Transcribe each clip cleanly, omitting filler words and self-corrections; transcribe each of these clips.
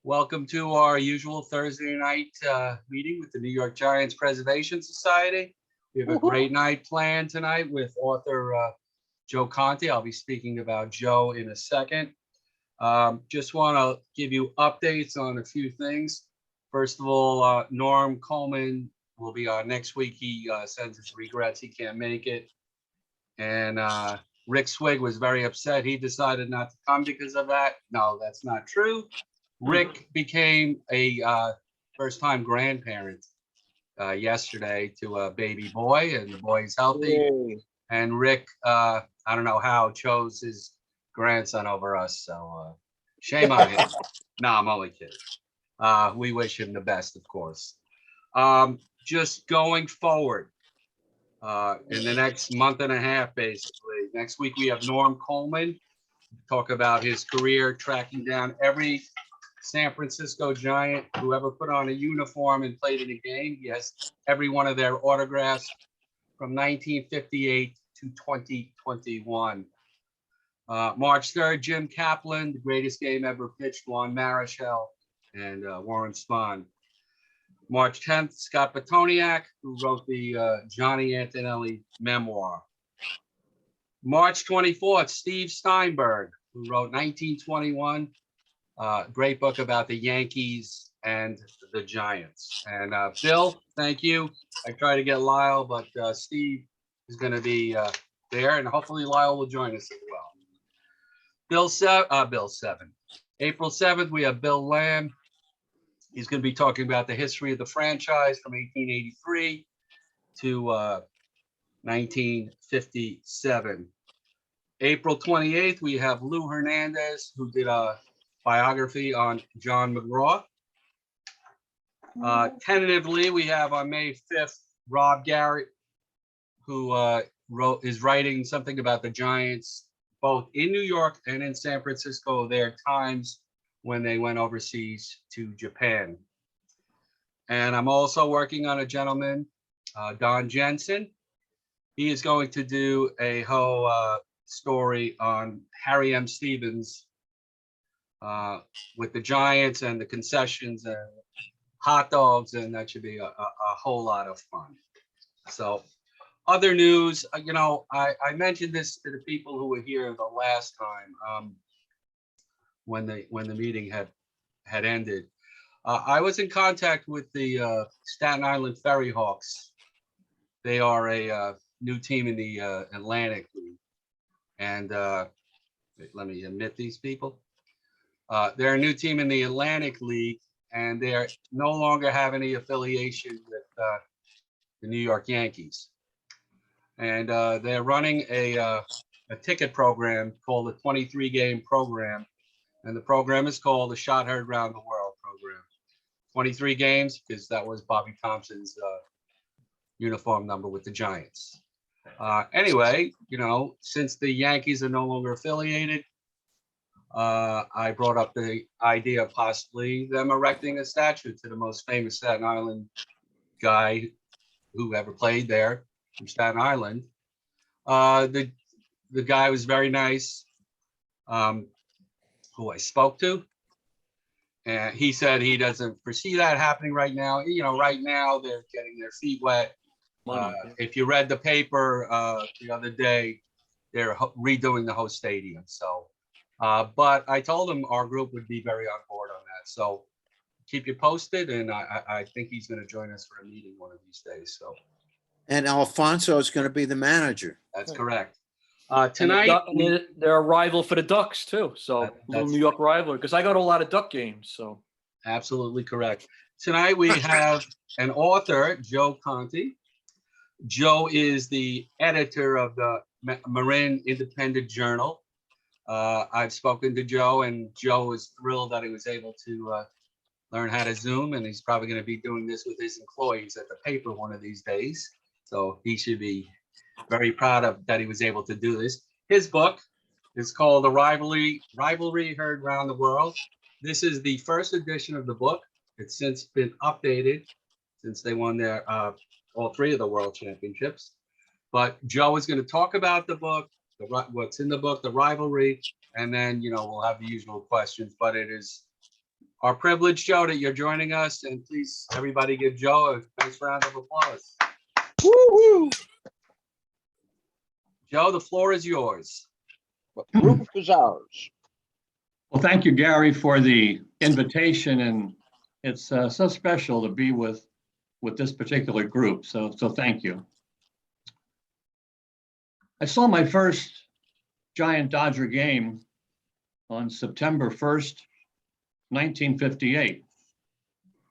Welcome to our usual Thursday night meeting with the New York Giants Preservation Society. We have a great night planned tonight with author Joe Konte. I'll be speaking about Joe in a second. Just want to give you updates on a few things. First of all, Norm Coleman will be on next week. He sends his regrets he can't make it. And Rick Swig was very upset. He decided not to come because of that. No, that's not true. Rick became a first-time grandparent yesterday to a baby boy, and the boy's healthy. Yay. And Rick, I don't know how, chose his grandson over us. So shame on him. No, I'm only kidding. We wish him the best, of course. Just going forward in the next month and a half, basically. Next week, we have Norm Coleman talk about his career, tracking down every San Francisco Giant who ever put on a uniform and played in a game. He has every one of their autographs from 1958 to 2021. March 3rd, Jim Kaplan, the greatest game ever pitched, Juan Marichal and Warren Spahn. March 10th, Scott Petoniak, who wrote the Johnny Antonelli memoir. March 24th, Steve Steinberg, who wrote 1921. Great book about the Yankees and the Giants. And Bill, thank you. I tried to get Lyle, but Steve is going to be there, and hopefully Lyle will join us as well. April 7th, we have Bill Lamb. He's going to be talking about the history of the franchise from 1883 to 1957. April 28th, we have Lou Hernandez, who did a biography on John McGraw. Tentatively, we have on May 5th, Rob Garrett, who is writing something about the Giants, both in New York and in San Francisco, their times when they went overseas to Japan. And I'm also working on a gentleman, Don Jensen. He is going to do a whole story on Harry M. Stevens with the Giants and the concessions and hot dogs, and that should be a whole lot of fun. So other news, you know, I mentioned this to the people who were here the last time when the meeting had ended. I was in contact with the Staten Island Ferry Hawks. They are a new team in the Atlantic League. And let me admit these people. They're a new team in the Atlantic League, and they no longer have any affiliation with the New York Yankees. And they're running a ticket program called the 23-game program. And the program is called the Shot Heard Round the World program. 23 games, because that was Bobby Thompson's uniform number with the Giants. Anyway, you know, since the Yankees are no longer affiliated, I brought up the idea of possibly them erecting a statue to the most famous Staten Island guy who ever played there from Staten Island. The guy was very nice, who I spoke to, and he said he doesn't foresee that happening right now. You know, right now they're getting their feet wet. If you read the paper the other day, they're redoing the whole stadium. So, but I told him our group would be very on board on that. So keep you posted, and I think he's going to join us for a meeting one of these days. So, and Alfonso is going to be the manager. That's correct. Tonight, and they're a rival for the Ducks too. So little New York rivalry, because I go to a lot of Duck games. So absolutely correct. Tonight we have an author, Joe Konte. Joe is the editor of the Marin Independent Journal. I've spoken to Joe, and Joe was thrilled that he was able to learn how to Zoom, and he's probably going to be doing this with his employees at the paper one of these days. So he should be very proud of that he was able to do this. His book is called The Rivalry Heard Round the World. This is the first edition of the book. It's since been updated since they won their all three of the world championships. But Joe is going to talk about the book, what's in the book, the rivalry, And then, we'll have the usual questions, but it is our privilege, Joe, that you're joining us. And please, everybody give Joe a nice round of applause. Woo-hoo. Joe, the floor is yours. The roof is ours. Well, thank you, Gary, for the invitation, and it's so special to be with this particular group. So thank you. I saw my first Giant Dodger game on September 1st, 1958,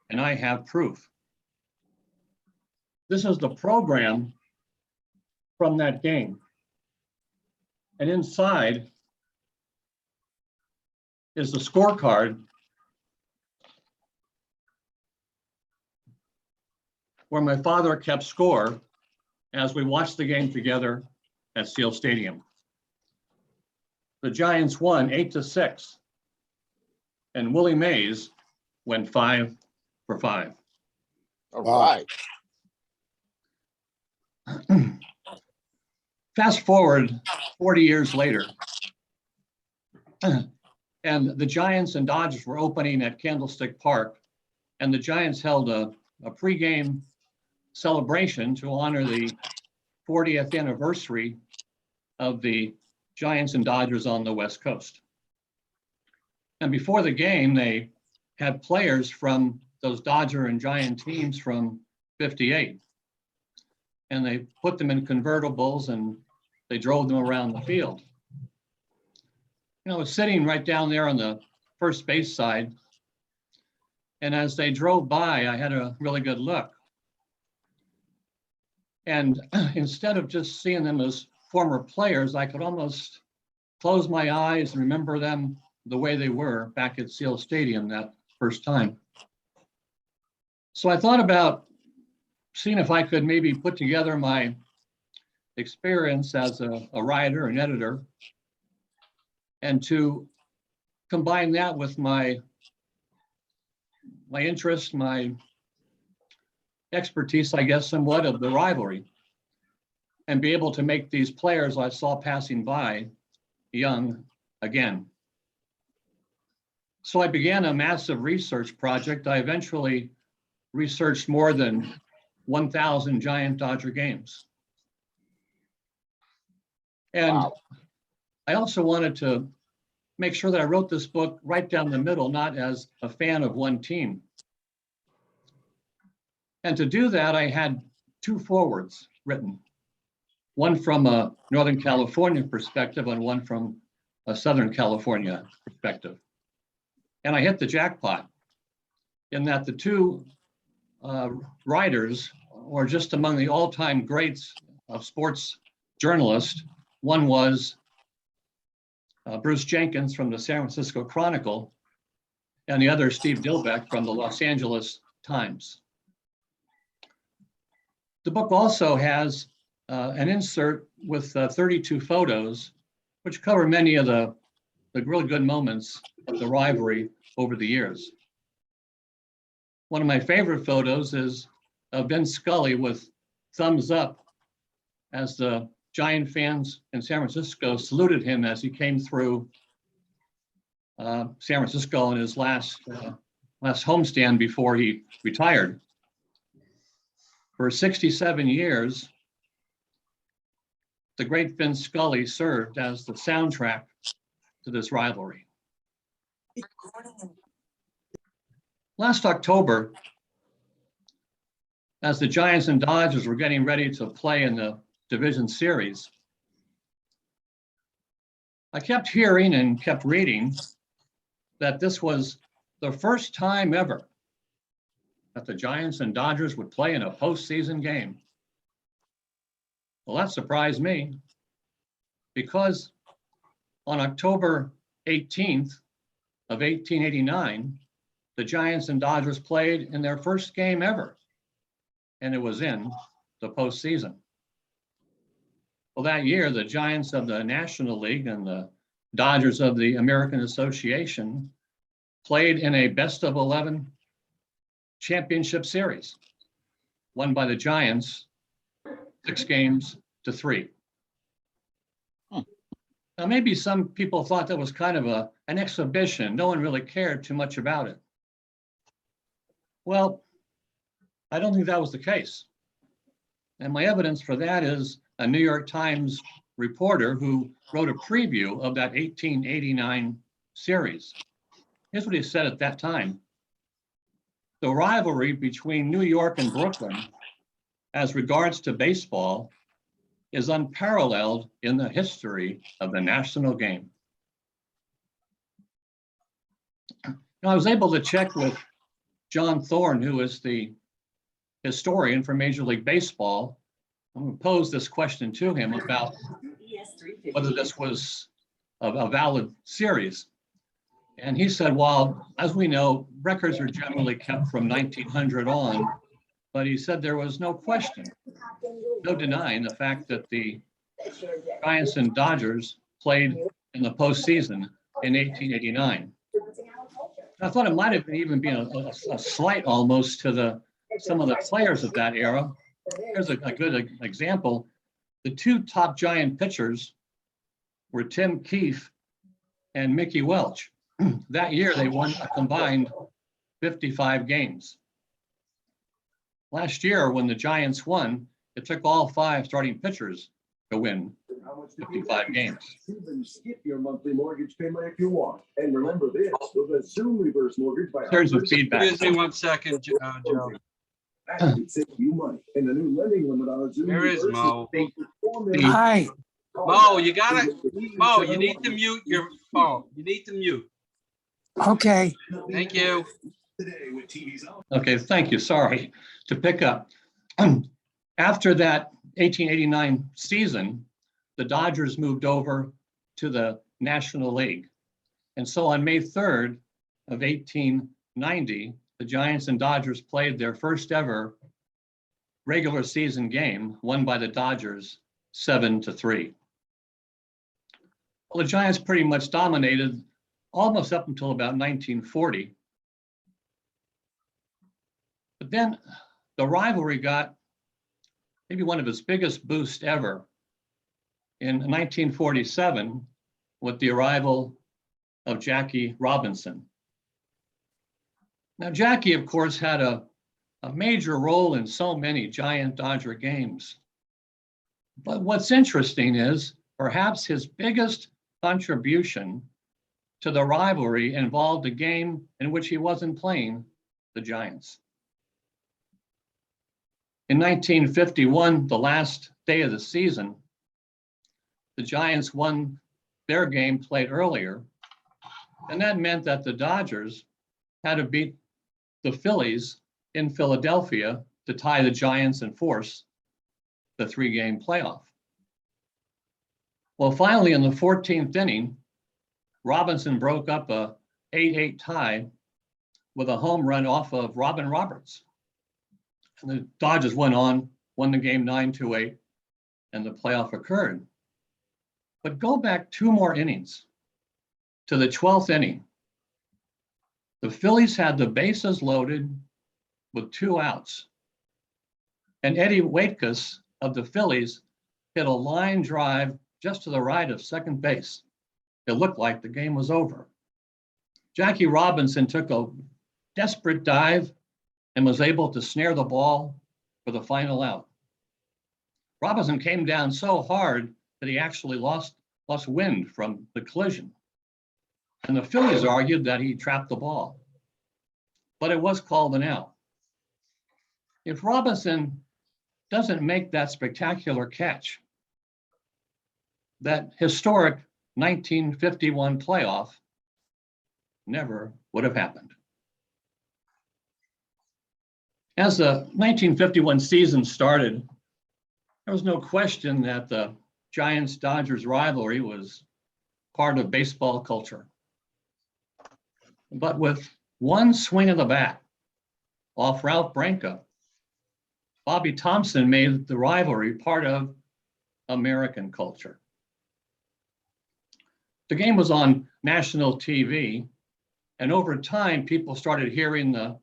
and I have proof. This is the program from that game, and inside is the scorecard where my father kept score as we watched the game together at Seal Stadium. The Giants won 8-6, and Willie Mays went 5 for 5. All Wow. right. Fast forward 40 years later, and the Giants and Dodgers were opening at Candlestick Park, and the Giants held a pregame celebration to honor the 40th anniversary of the Giants and Dodgers on the West Coast. And before the game, they had players from those Dodger and Giant teams from '58. And they put them in convertibles and they drove them around the field. I was sitting right down there on the first base side. And as they drove by, I had a really good look. And instead of just seeing them as former players, I could almost close my eyes and remember them the way they were back at Seal Stadium that first time. So I thought about seeing if I could maybe put together my experience as a writer and editor, and to combine that with my interest, my expertise, I guess, somewhat of the rivalry, and be able to make these players I saw passing by young again. So I began a massive research project. I eventually researched more than 1,000 Giant Dodger games. And Wow. I also wanted to make sure that I wrote this book right down the middle, not as a fan of one team. And to do that, I had 2 forewords written, one from a Northern California perspective and one from a Southern California perspective. And I hit the jackpot in that the 2 writers were just among the all-time greats of sports journalists. One was Bruce Jenkins from the San Francisco Chronicle, and the other Steve Dilbeck from the Los Angeles Times. The book also has an insert with 32 photos, which cover many of the really good moments of the rivalry over the years. One of my favorite photos is of Vin Scully with thumbs up as the Giant fans in San Francisco saluted him as he came through San Francisco in his last homestand before he retired. For 67 years, the great Vin Scully served as the soundtrack to this rivalry. Last October, as the Giants and Dodgers were getting ready to play in the division series, I kept hearing and kept reading that this was the first time ever that the Giants and Dodgers would play in a postseason game. Well, that surprised me, because on October 18th of 1889, the Giants and Dodgers played in their first game ever, and it was in the postseason. Well, that year, the Giants of the National League and the Dodgers of the American Association played in a best-of-11 championship series, won by the Giants 6-3. Now, maybe some people thought that was kind of an exhibition. No one really cared too much about it. Well, I don't think that was the case. And my evidence for that is a New York Times reporter who wrote a preview of that 1889 series. Here's what he said at that time. The rivalry between New York and Brooklyn as regards to baseball is unparalleled in the history of the national game. Now, I was able to check with John Thorne, who is the historian for Major League Baseball. I'm going to pose this question to him about whether this was a valid series. And he said, well, as we know, records are generally kept from 1900 on, but he said there was no question, no denying the fact that the Giants and Dodgers played in the postseason in 1889. I thought it might have even been a slight almost to some of the players of that era. Here's a good example. The two top Giant pitchers were Tim Keefe and Mickey Welch. That year, they won a combined 55 games. Last year, when the Giants won, it took all 5 starting pitchers to win 55 games. Even skip your monthly mortgage payment if you want. And remember this, with a Zoom reverse mortgage by There's some feedback. Excuse me 1 second, Joe. That could save you money. And the new lending limit on a Zoom There is reverse Mo. Hi. Mo, you need to mute your phone. You need to mute. Okay. Thank you. Okay, thank you. Sorry to pick up. After that 1889 season, the Dodgers moved over to the National League. And so on May 3rd of 1890, the Giants and Dodgers played their first ever regular season game, won by the Dodgers 7-3. Well, the Giants pretty much dominated almost up until about 1940. But then the rivalry got maybe one of its biggest boosts ever in 1947 with the arrival of Jackie Robinson. Now, Jackie, of course, had a major role in so many Giant Dodger games. But what's interesting is perhaps his biggest contribution to the rivalry involved a game in which he wasn't playing the Giants. In 1951, the last day of the season, the Giants won their game played earlier, and that meant that the Dodgers had to beat the Phillies in Philadelphia to tie the Giants and force the 3-game playoff. Well, finally, in the 14th inning, Robinson broke up a 8-8 tie with a home run off of Robin Roberts. And the Dodgers went on, won the game 9-8, and the playoff occurred. But go back 2 more innings to the 12th inning. The Phillies had the bases loaded with 2 outs. And Eddie Waitkus of the Phillies hit a line drive just to the right of second base. It looked like the game was over. Jackie Robinson took a desperate dive and was able to snare the ball for the final out. Robinson came down so hard that he actually lost wind from the collision. And the Phillies argued that he trapped the ball, but it was called an out. If Robinson doesn't make that spectacular catch, that historic 1951 playoff never would have happened. As the 1951 season started, there was no question that the Giants-Dodgers rivalry was part of baseball culture. But with one swing of the bat off Ralph Branca, Bobby Thompson made the rivalry part of American culture. The game was on national TV, and over time, people started hearing the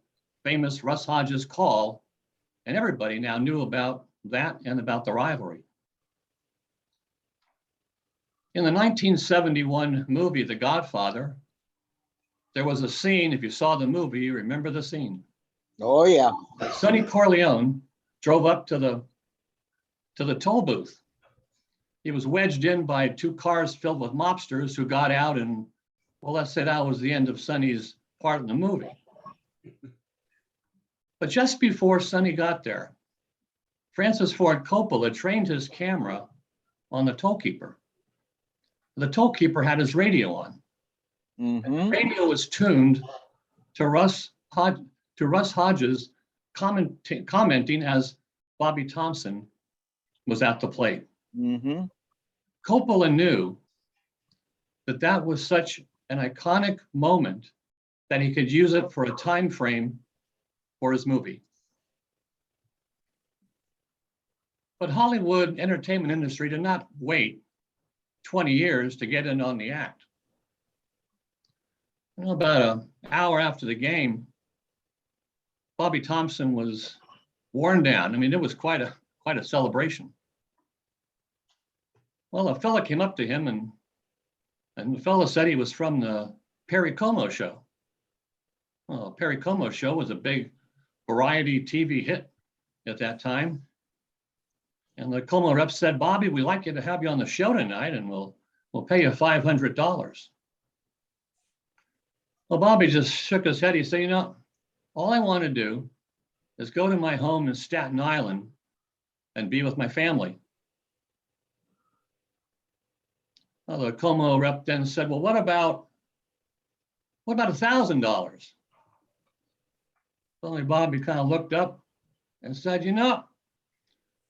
famous Russ Hodges call, and everybody now knew about that and about the rivalry. In the 1971 movie, The Godfather, there was a scene, if you saw the movie, you remember the scene. Oh, yeah. Sonny Corleone drove up to the toll booth. He was wedged in by two cars filled with mobsters who got out, and well, let's say that was the end of Sonny's part in the movie. But just before Sonny got there, Francis Ford Coppola trained his camera on the tollkeeper. The tollkeeper had his radio on. Mm-hmm. Radio was tuned to Russ Hodges commenting as Bobby Thompson was at the plate. Mm-hmm. Coppola knew that that was such an iconic moment that he could use it for a time frame for his movie. But Hollywood entertainment industry did not wait 20 years to get in on the act. About an hour after the game, Bobby Thompson was worn down. I mean, it was quite a celebration. Well, a fella came up to him and the fella said he was from the Perry Como show. Well, Perry Como show was a big variety TV hit at that time. And the Como rep said, Bobby, we'd like you to have you on the show tonight and we'll pay you $500. Well, Bobby just shook his head. He said, you know, all I want to do is go to my home in Staten Island and be with my family. Well, the Como rep then said, well, what about $1,000? Only Bobby kind of looked up and said, you know,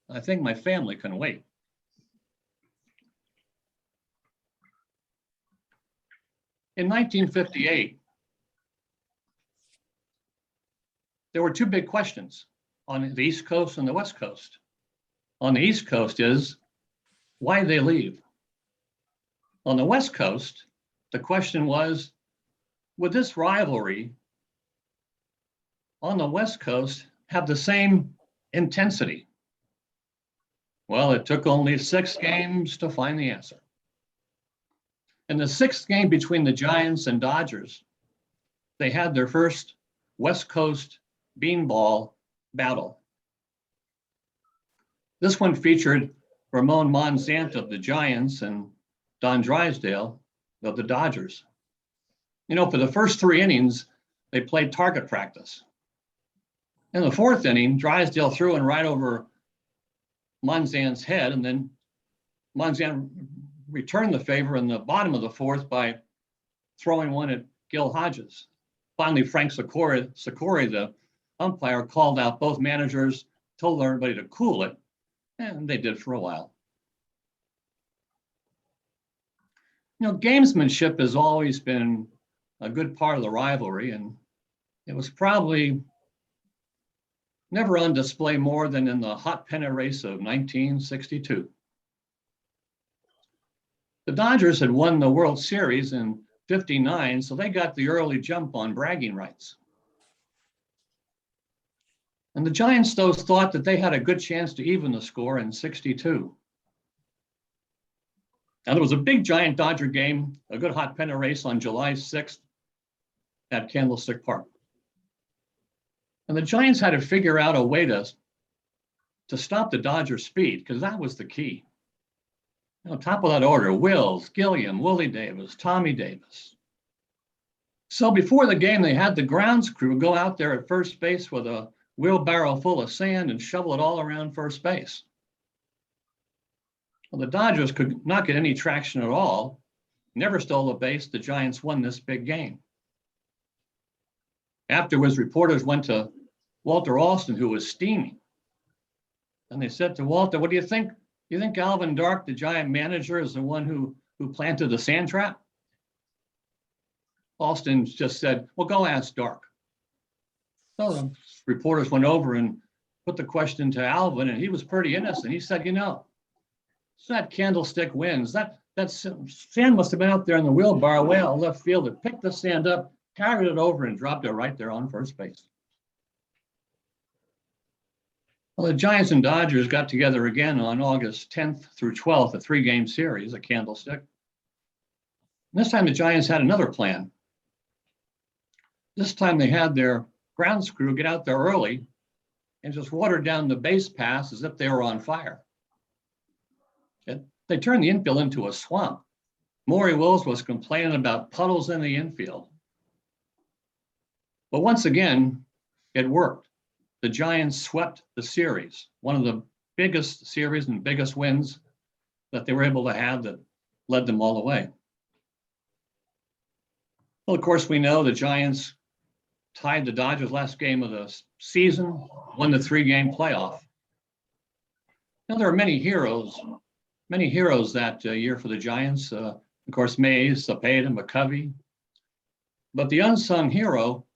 I think my family can wait. In 1958, there were two big questions on the East Coast and the West Coast. On the East Coast is, why did they leave? On the West Coast, the question was, would this rivalry on the West Coast have the same intensity? Well, it took only 6 games to find the answer. In the 6th game between the Giants and Dodgers, they had their first West Coast beanball battle. This one featured Ramon Monzant of the Giants and Don Drysdale of the Dodgers. You know, for the first 3 innings, they played target practice. In the 4th inning, Drysdale threw in right over Monzant's head, and then Monzant returned the favor in the bottom of the 4th by throwing one at Gil Hodges. Finally, Frank Sikori, the umpire, called out both managers, told everybody to cool it, and they did for a while. You know, gamesmanship has always been a good part of the rivalry, and it was probably never on display more than in the hot pennant race of 1962. The Dodgers had won the World Series in '59, so they got the early jump on bragging rights. And the Giants, though, thought that they had a good chance to even the score in '62. Now, there was a big Giant-Dodger game, a good hot pennant race on July 6th at Candlestick Park. And the Giants had to figure out a way to stop the Dodgers' speed, because that was the key. You know, top of that order, Wills, Gilliam, Willie Davis, Tommy Davis. So before the game, they had the grounds crew go out there at first base with a wheelbarrow full of sand and shovel it all around first base. Well, the Dodgers could not get any traction at all, never stole a base. The Giants won this big game. Afterwards, reporters went to Walter Alston, who was steaming. And they said to Walter, what do you think? You think Alvin Dark, the Giant manager, is the one who planted the sand trap? Alston just said, well, go ask Dark. So the reporters went over and put the question to Alvin, and he was pretty innocent. He said, you know, so that Candlestick wins. That sand must have been out there in the wheelbarrow way out left field. It picked the sand up, carried it over, and dropped it right there on first base. Well, the Giants and Dodgers got together again on August 10th through 12th, a 3-game series at Candlestick. This time the Giants had another plan. This time they had their grounds crew get out there early and just water down the base paths as if they were on fire. They turned the infield into a swamp. Maury Wills was complaining about puddles in the infield. But once again, it worked. The Giants swept the series, one of the biggest series and biggest wins that they were able to have that led them all the way. Well, of course, we know the Giants tied the Dodgers last game of the season, won the 3-game playoff. Now, there are many heroes that year for the Giants. Of course, Mays, Cepeda, McCovey. But the unsung hero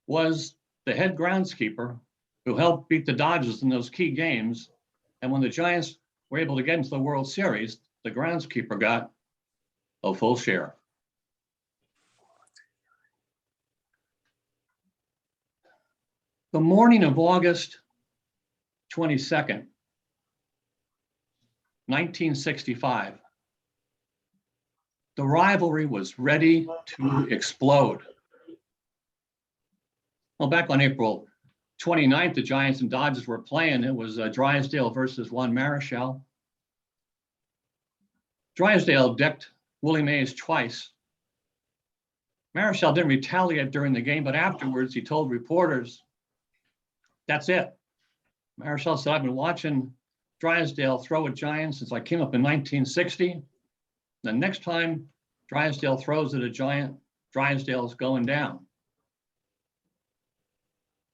was the head groundskeeper who helped beat the Dodgers in those key games. And when the Giants were able to get into the World Series, the groundskeeper got a full share. The morning of August 22nd, 1965, the rivalry was ready to explode. Well, back on April 29th, the Giants and Dodgers were playing. It was Drysdale versus Juan Marichal. Drysdale decked Willie Mays twice. Marichal didn't retaliate during the game, but afterwards he told reporters, "That's it." Marichal said, "I've been watching Drysdale throw at Giants since I came up in 1960. The next time Drysdale throws at a Giant, Drysdale is going down."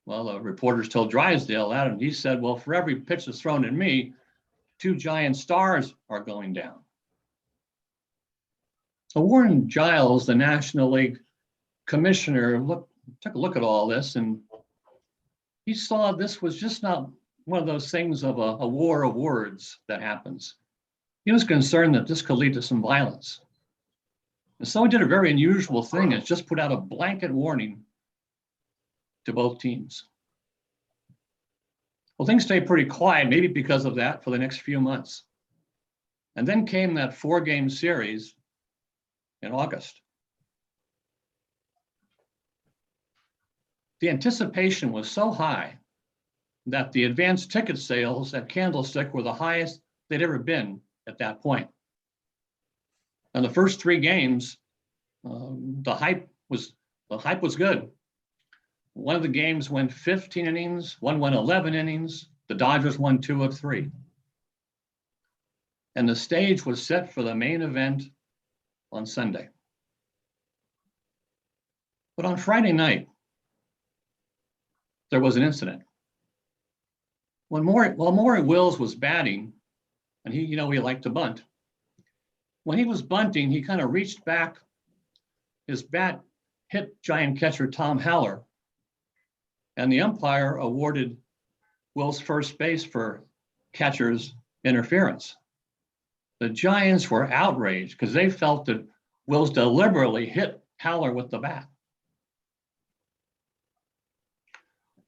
Well, the reporters told Drysdale that, and he said, "Well, for every pitch that's thrown at me, 2 Giant stars are going down." So Warren Giles, the National League commissioner, took a look at all this, and he saw this was just not one of those things of a war of words that happens. He was concerned that this could lead to some violence. And so he did a very unusual thing, is just put out a blanket warning to both teams. Well, things stayed pretty quiet, maybe because of that, for the next few months. And then came that 4-game series in August. The anticipation was so high that the advanced ticket sales at Candlestick were the highest they'd ever been at that point. And the first 3 games, the hype was good. One of the games went 15 innings, one went 11 innings. The Dodgers won 2 of 3. And the stage was set for the main event on Sunday. But on Friday night, there was an incident. While Maury Wills was batting, and he liked to bunt. When he was bunting, he kind of reached back. His bat hit Giant catcher Tom Haller, and the umpire awarded Wills first base for catcher's interference. The Giants were outraged because they felt that Wills deliberately hit Haller with the bat.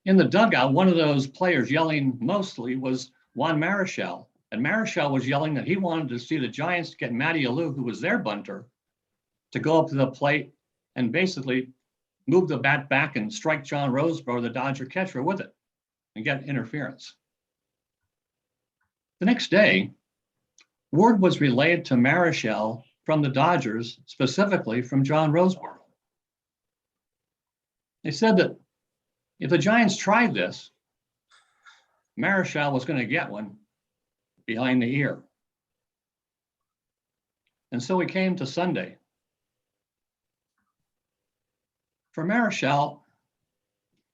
In the dugout, one of those players yelling mostly was Juan Marichal. And Marichal was yelling that he wanted to see the Giants get Matty Alou, who was their bunter, to go up to the plate and basically move the bat back and strike John Roseboro, the Dodger catcher, with it and get interference. The next day, word was relayed to Marichal from the Dodgers, specifically from John Roseboro. They said that if the Giants tried this, Marichal was going to get one behind the ear. And so we came to Sunday. For Marichal,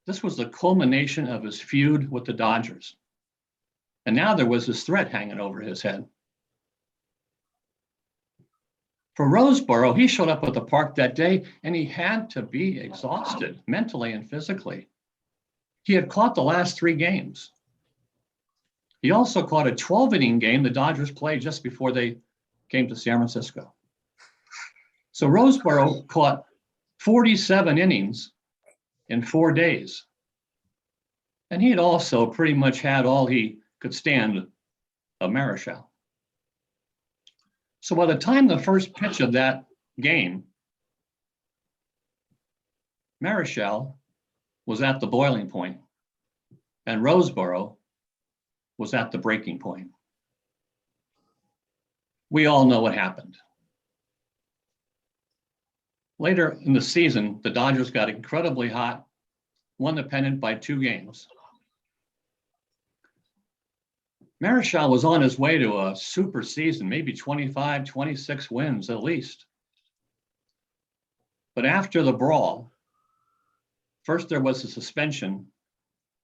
this was the culmination of his feud with the Dodgers. And now there was this threat hanging over his head. For Roseboro, he showed up at the park that day and he had to be exhausted mentally and physically. He had caught the last 3 games. He also caught a 12-inning game the Dodgers played just before they came to San Francisco. So Roseboro caught 47 innings in 4 days. And he had also pretty much had all he could stand of Marichal. So by the time the first pitch of that game, Marichal was at the boiling point, and Roseboro was at the breaking point. We all know what happened. Later in the season, the Dodgers got incredibly hot, won the pennant by 2 games. Marichal was on his way to a super season, maybe 25, 26 wins at least. But after the brawl, first there was a suspension,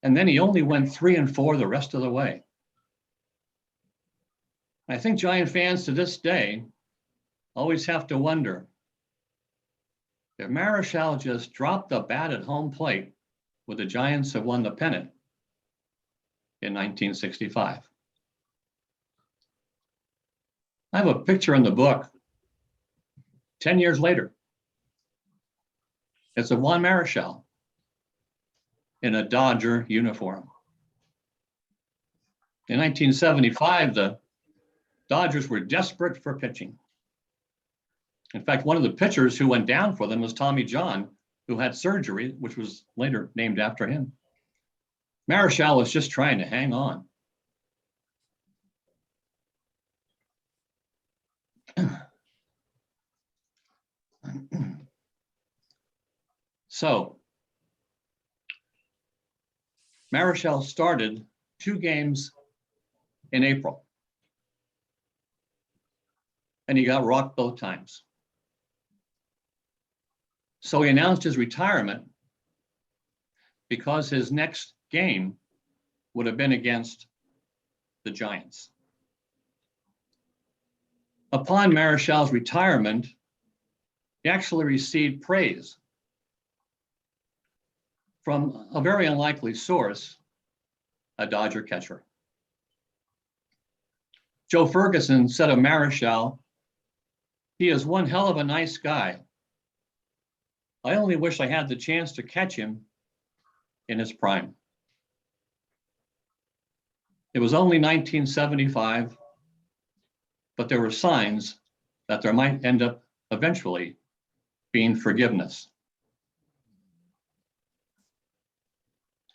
and then he only went 3-4 the rest of the way. I think Giant fans to this day always have to wonder if Marichal just dropped the bat at home plate, would the Giants have won the pennant in 1965? I have a picture in the book 10 years later. It's of Juan Marichal in a Dodger uniform. In 1975, the Dodgers were desperate for pitching. In fact, one of the pitchers who went down for them was Tommy John, who had surgery, which was later named after him. Marichal was just trying to hang on. So, Marichal started 2 games in April, and he got rocked both times. So he announced his retirement because his next game would have been against the Giants. Upon Marichal's retirement, he actually received praise from a very unlikely source, a Dodger catcher. Joe Ferguson said of Marichal, "He is one hell of a nice guy. I only wish I had the chance to catch him in his prime." It was only 1975, but there were signs that there might end up eventually being forgiveness.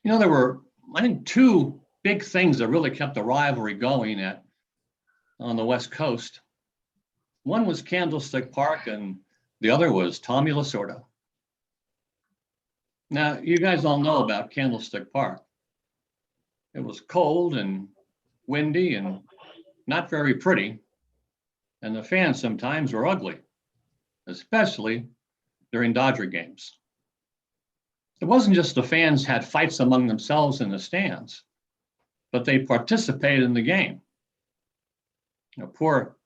You know, there were, I think, 2 big things that really kept the rivalry going on the West Coast. One was Candlestick Park, and the other was Tommy Lasorda. Now, you guys all know about Candlestick Park. It was cold and windy and not very pretty, and the fans sometimes were ugly, especially during Dodger games. It wasn't just the fans had fights among themselves in the stands, but they participated in the game. You know, poor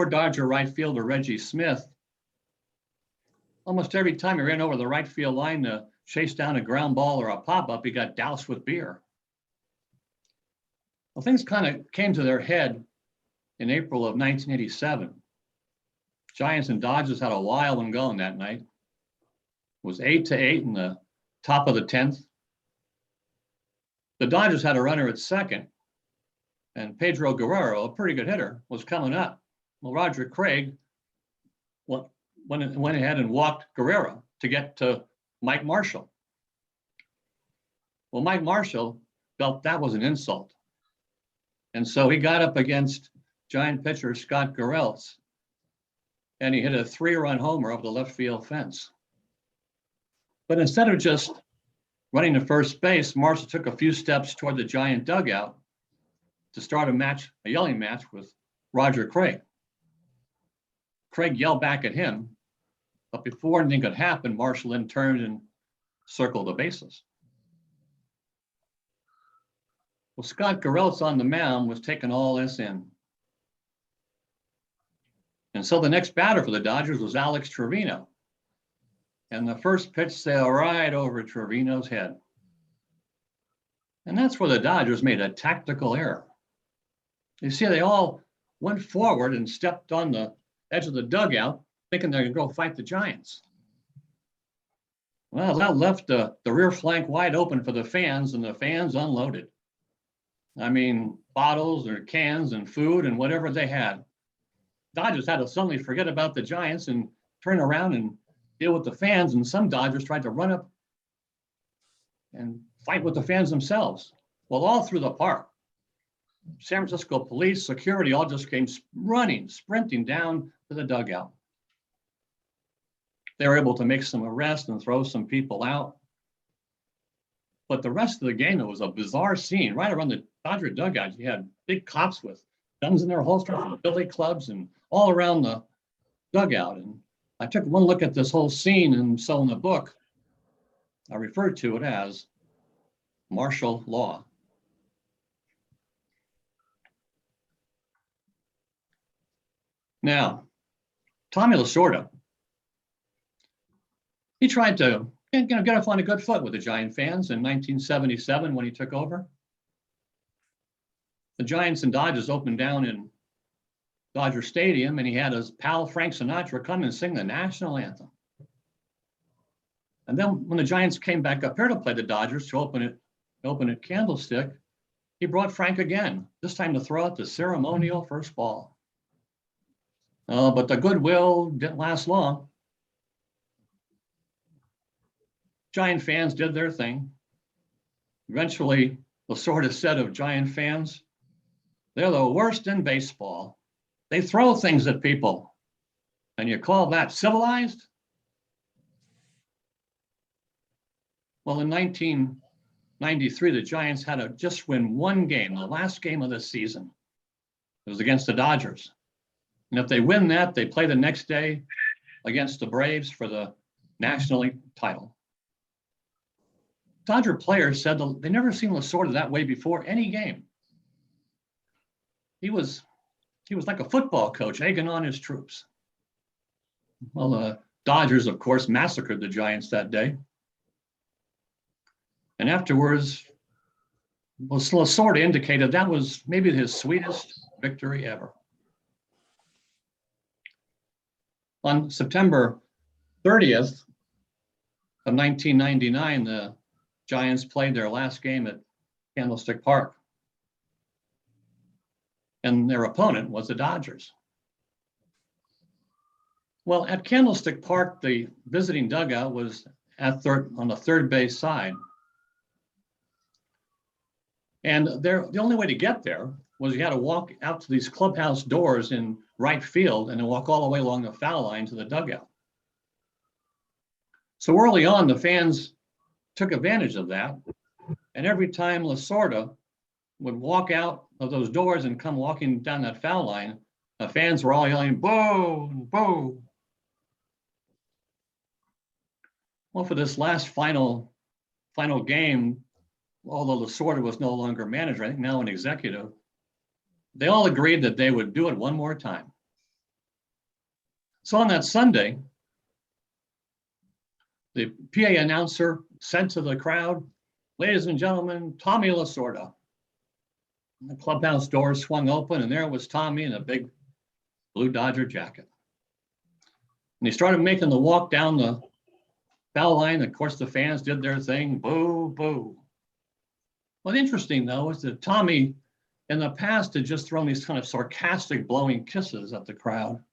Dodger right fielder Reggie Smith, almost every time he ran over the right field line to chase down a ground ball or a pop-up, he got doused with beer. Well, things kind of came to their head in April of 1987. Giants and Dodgers had a wild one going that night. It was 8-8 in the top of the 10th. The Dodgers had a runner at second, and Pedro Guerrero, a pretty good hitter, was coming up. Well, Roger Craig went ahead and walked Guerrero to get to Mike Marshall. Well, Mike Marshall felt that was an insult, and so he got up against Giant pitcher Scott Garrelts, and he hit a 3-run homer over the left field fence. But instead of just running to first base, Marshall took a few steps toward the Giant dugout to start a yelling match with Roger Craig. Craig yelled back at him, but before anything could happen, Marshall then turned and circled the bases. Well, Scott Garrelts on the mound was taking all this in. And so the next batter for the Dodgers was Alex Trevino. And the first pitch sailed right over Trevino's head. And that's where the Dodgers made a tactical error. You see, they all went forward and stepped on the edge of the dugout, thinking they're going to go fight the Giants. Well, that left the rear flank wide open for the fans, and the fans unloaded. I mean, bottles or cans and food and whatever they had. Dodgers had to suddenly forget about the Giants and turn around and deal with the fans. And some Dodgers tried to run up and fight with the fans themselves. Well, all through the park, San Francisco police, security, all just came running, sprinting down to the dugout. They were able to make some arrests and throw some people out. But the rest of the game, it was a bizarre scene. Right around the Dodger dugout, you had big cops with guns in their holsters and billy clubs and all around the dugout. And I took one look at this whole scene, and so in the book, I referred to it as martial law. Now, Tommy Lasorda, he tried to get off on a good foot with the Giant fans in 1977 when he took over. The Giants and Dodgers opened down in Dodger Stadium, and he had his pal Frank Sinatra come and sing the national anthem. And then when the Giants came back up here to play the Dodgers to open at Candlestick, he brought Frank again, this time to throw out the ceremonial first ball. But the goodwill didn't last long. Giant fans did their thing. Eventually, Lasorda said of Giant fans, they're the worst in baseball. They throw things at people. And you call that civilized? Well, in 1993, the Giants had to just win one game, the last game of the season. It was against the Dodgers. And if they win that, they play the next day against the Braves for the National League title. Dodger players said they never seen Lasorda that way before any game. He was like a football coach egging on his troops. Well, the Dodgers, of course, massacred the Giants that day. And afterwards, Lasorda indicated that was maybe his sweetest victory ever. On September 30th of 1999, the Giants played their last game at Candlestick Park. And their opponent was the Dodgers. Well, at Candlestick Park, the visiting dugout was on the third base side. And the only way to get there was you had to walk out to these clubhouse doors in right field and then walk all the way along the foul line to the dugout. So early on, the fans took advantage of that. And every time Lasorda would walk out of those doors and come walking down that foul line, the fans were all yelling, "Boo, boo." Well, for this last final game, although Lasorda was no longer manager, I think now an executive, they all agreed that they would do it one more time. So on that Sunday, the PA announcer said to the crowd, "Ladies and gentlemen, Tommy Lasorda." And the clubhouse doors swung open, and there was Tommy in a big blue Dodger jacket. And he started making the walk down the foul line. Of course, the fans did their thing, boo, boo. What's interesting, though, is that Tommy, in the past, had just thrown these kind of sarcastic blowing kisses at the crowd.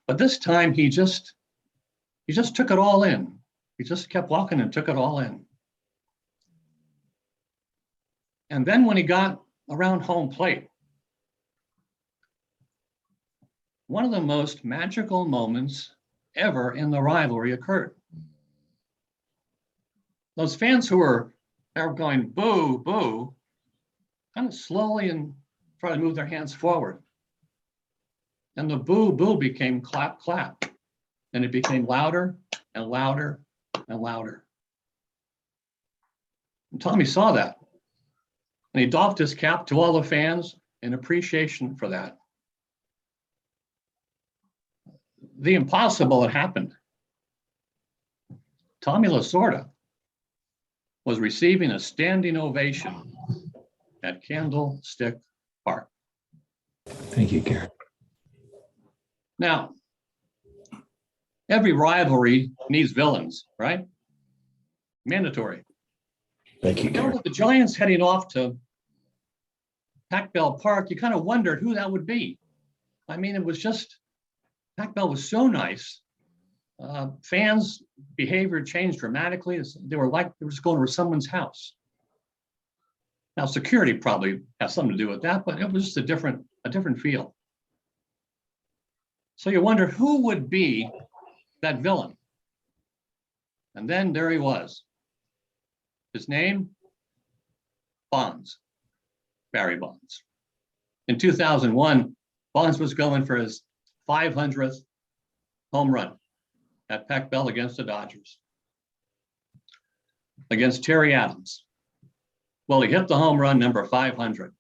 But this time, he just took it all in. He just kept walking and took it all in. And then when he got around home plate, one of the most magical moments ever in the rivalry occurred. Those fans who were going boo, boo, kind of slowly and try to move their hands forward. And the boo, boo became clap, clap. And it became louder and louder and louder. And Tommy saw that. And he doffed his cap to all the fans in appreciation for that. The impossible had happened. Tommy Lasorda was receiving a standing ovation at Candlestick Park. Thank you, Gary. Now, every rivalry needs villains, right? Mandatory. Thank you, Now Gary. with the Giants heading off to Pac-Bell Park, you kind of wondered who that would be. I mean, it was just, Pac-Bell was so nice. Fans' behavior changed dramatically. They were like they were just going to someone's house. Now, security probably has something to do with that, but it was just a different feel. So you wonder who would be that villain. And then there he was. His name, Bonds, Barry Bonds. In 2001, Bonds was going for his 500th home run at Pac-Bell against the Dodgers, against Terry Adams. Well, he hit the home run number 500,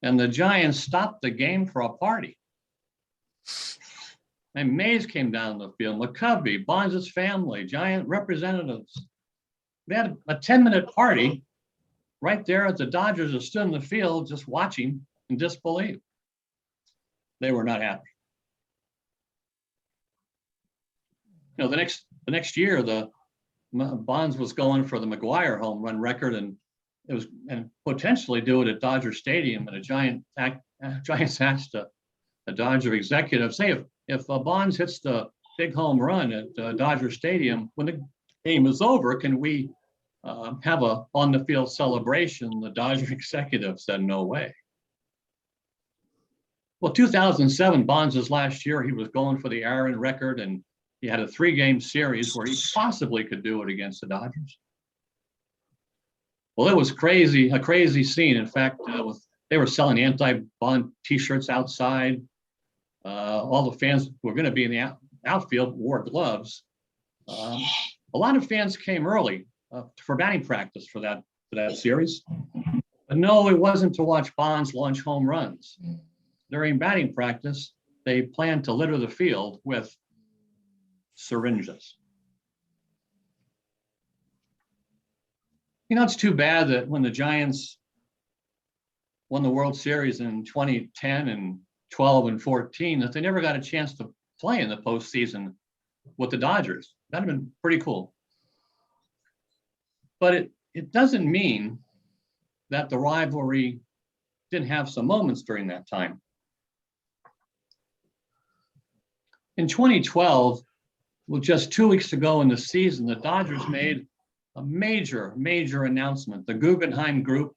and the Giants stopped the game for a party. And Mays came down the field, McCovey, Bonds' family, Giant representatives. They had a 10-minute party right there at the Dodgers that stood in the field just watching in disbelief. They were not happy. You know, the next year, the Bonds was going for the McGuire home run record, and it was and potentially do it at Dodger Stadium. And Giants asked a Dodger executive, say if Bonds hits the big home run at Dodger Stadium when the game is over, can we have a on the field celebration? The Dodger executive said, no way. Well, 2007, Bonds' last year, he was going for the Aaron record, and he had a 3-game series where he possibly could do it against the Dodgers. Well, it was crazy, a crazy scene. In fact, they were selling anti-Bond T-shirts outside. All the fans who were going to be in the outfield wore gloves. A lot of fans came early for batting practice for that series. But no, it wasn't to watch Bonds launch home runs. During batting practice, they planned to litter the field with syringes. You know, it's too bad that when the Giants won the World Series in 2010 and 12 and 14, that they never got a chance to play in the postseason with the Dodgers. That'd have been pretty cool. But it doesn't mean that the rivalry didn't have some moments during that time. In 2012, well, just 2 weeks to go in the season, the Dodgers made a major announcement. The Guggenheim Group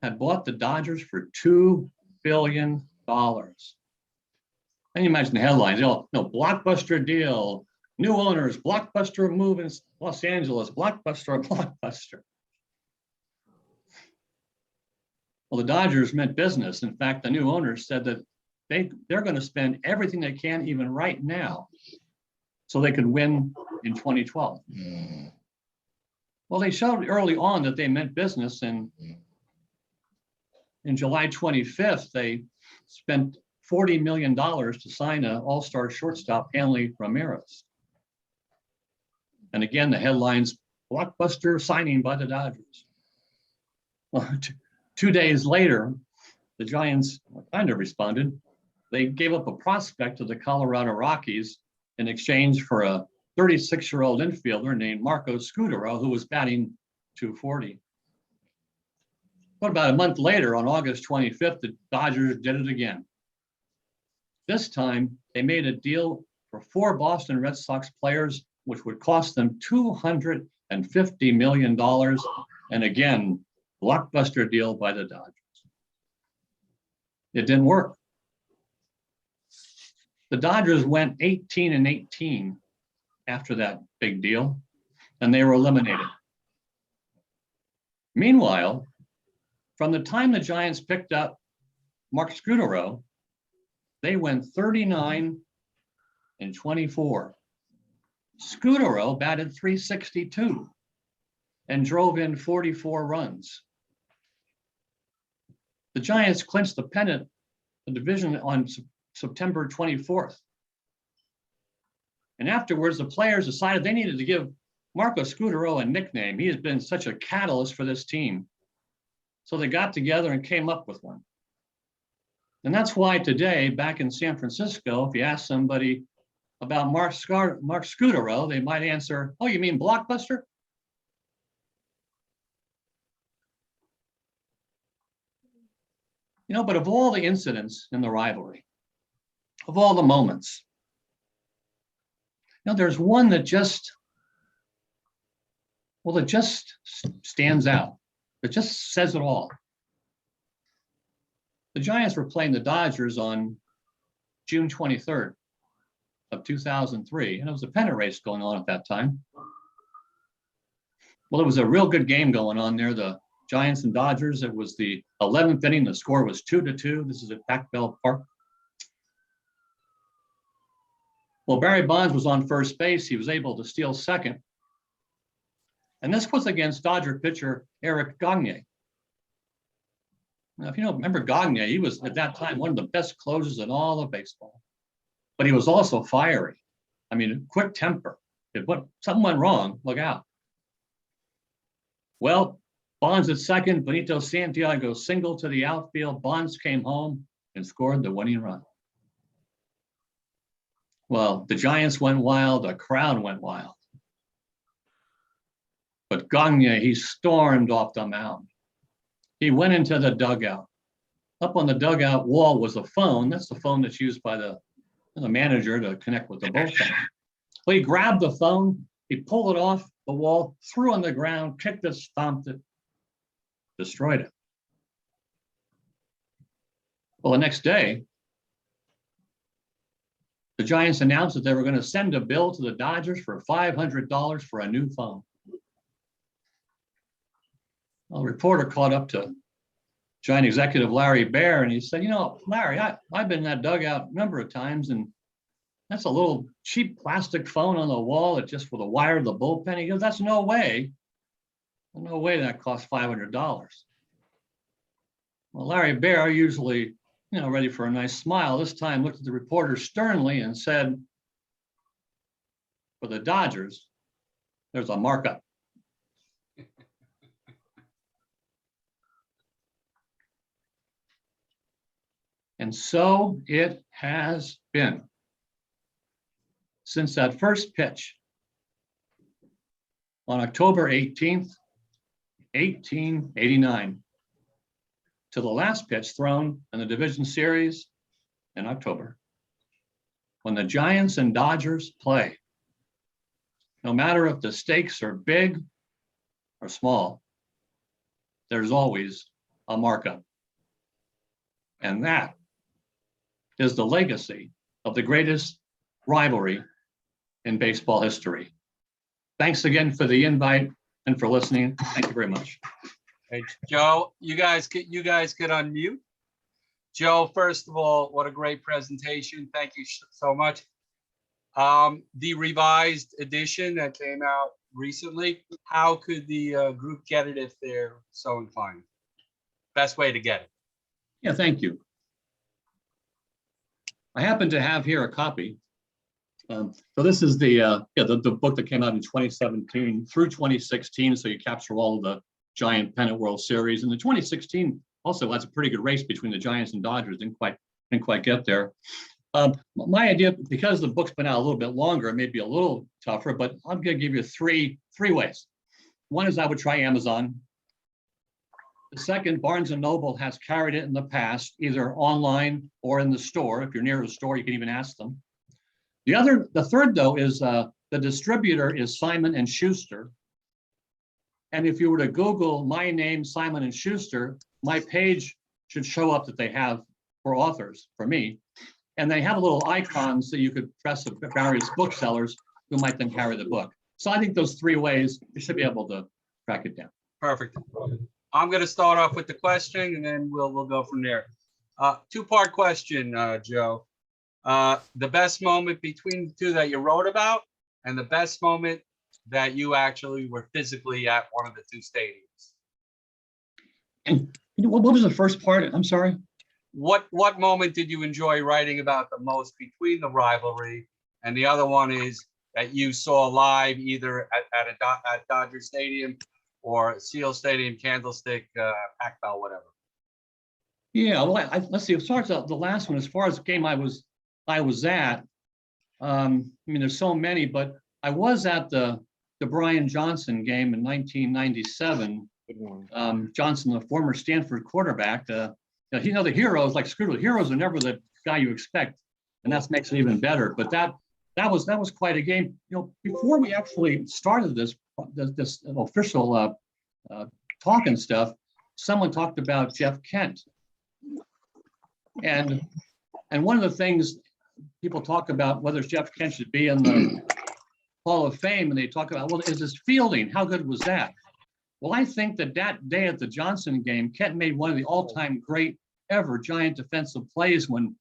had bought the Dodgers for $2 billion. And you imagine the headlines, blockbuster deal, new owners, blockbuster move in Los Angeles, blockbuster. Well, the Dodgers meant business. In fact, the new owners said that they're going to spend everything they can, even right now, so they could win in 2012. Well, they showed early on that they meant business, and in July 25th, they spent $40 million to sign an all-star shortstop, Hanley Ramirez. And again, the headlines, blockbuster signing by the Dodgers. Well, 2 days later, the Giants kind of responded. They gave up a prospect to the Colorado Rockies in exchange for a 36-year-old infielder named Marco Scutaro, who was batting .240. But about a month later, on August 25th, the Dodgers did it again. This time, they made a deal for 4 Boston Red Sox players, which would cost them $250 million. And again, blockbuster deal by the Dodgers. It didn't work. The Dodgers went 18-18 after that big deal, and they were eliminated. Meanwhile, from the time the Giants picked up Mark Scutaro, they went 39-24. Scutaro batted .362 and drove in 44 runs. The Giants clinched the pennant, the division, on September 24th. And afterwards, the players decided they needed to give Marco Scutaro a nickname. He has been such a catalyst for this team. So they got together and came up with one. And that's why today, back in San Francisco, if you ask somebody about Mark Scutaro, they might answer, oh, you mean Blockbuster? But of all the incidents in the rivalry, of all the moments, there's one that just stands out. It just says it all. The Giants were playing the Dodgers on June 23rd of 2003, and it was a pennant race going on at that time. Well, it was a real good game going on there, the Giants and Dodgers. It was the 11th inning. The score was 2-2. This is at Pac Bell Park. Well, Barry Bonds was on first base. He was able to steal second. And this was against Dodger pitcher Eric Gagne. Now, if you don't remember Gagne, he was at that time one of the best closers in all of baseball. But he was also fiery. I mean, quick temper. If something went wrong, look out. Well, Bonds at second, Benito Santiago single to the outfield. Bonds came home and scored the winning run. Well, the Giants went wild, the crowd went wild. But Gagne, he stormed off the mound. He went into the dugout. Up on the dugout wall was a phone. That's the phone that's used by the manager to connect with the bullpen. Well, he grabbed the phone, he pulled it off the wall, threw on the ground, kicked it, stomped it, destroyed it. Well, the next day, the Giants announced that they were going to send a bill to the Dodgers for $500 for a new phone. Well, a reporter caught up to Giant executive Larry Baer, and he said, Larry, I've been in that dugout a number of times, and that's a little cheap plastic phone on the wall. It's just with a wire to the bullpen. He goes, that's no way that costs $500. Well, Larry Baer, usually, ready for a nice smile, this time looked at the reporter sternly and said, for the Dodgers, there's a markup. And so it has been since that first pitch on October 18th, 1889, to the last pitch thrown in the division series in October. When the Giants and Dodgers play, no matter if the stakes are big or small, there's always a markup. And that is the legacy of the greatest rivalry in baseball history. Thanks again for the invite and for listening. Thank you very much. Hey, Joe, you guys could unmute. Joe, first of all, what a great presentation. Thank you so much. The revised edition that came out recently, how could the group get it if they're so inclined? Best way to get it. Yeah, thank you. I happen to have here a copy. So this is the book that came out in 2017 through 2016. So you capture all of the Giant Pennant World Series. And the 2016 also has a pretty good race between the Giants and Dodgers. Didn't quite get there. My idea, because the book's been out a little bit longer, it may be a little tougher, but I'm going to give you three ways. One is I would try Amazon. The second, Barnes & Noble has carried it in the past, either online or in the store. If you're near a store, you can even ask them. The third, though, is the distributor is Simon & Schuster. And if you were to Google my name, Simon & Schuster, my page should show up that they have for authors, for me. And they have a little icons that you could press at various booksellers who might then carry the book. So I think those three ways, you should be able to track it down. Perfect. I'm going to start off with the question, and then we'll go from there. Two-part question, Joe. The best moment between the two that you wrote about, and the best moment that you actually were physically at one of the two stadiums. And what was the first part? I'm sorry. What moment did you enjoy writing about the most between the rivalry, and the other one is that you saw live either at Dodger Stadium or Seal Stadium, Candlestick, Pac Bell, whatever? Yeah, well, let's see. As far as the last one, as far as the game I was at, I mean, there's so many, but I was at the Brian Johnson game in 1997. Johnson, the former Stanford quarterback, the heroes, like screw the heroes are never the guy you expect, and that makes it even better. But that was quite a game. Before we actually started this official talk and stuff, someone talked about Jeff Kent, and one of the things people talk about whether Jeff Kent should be in the Hall of Fame, and they talk about, well, is his fielding, how good was that? Well, I think that day at the Johnson game, Kent made one of the all-time great ever Giant defensive plays when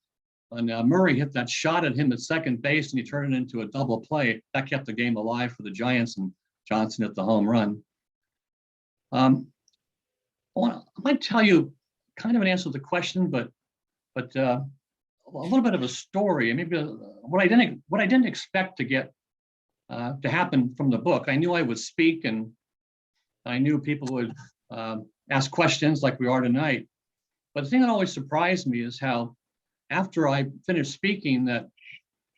Murray hit that shot at him at second base and he turned it into a double play. That kept the game alive for the Giants, and Johnson hit the home run. I might tell you kind of an answer to the question, but a little bit of a story, and maybe what I didn't expect to get to happen from the book. I knew I would speak, and I knew people would ask questions like we are tonight. But the thing that always surprised me is how after I finished speaking that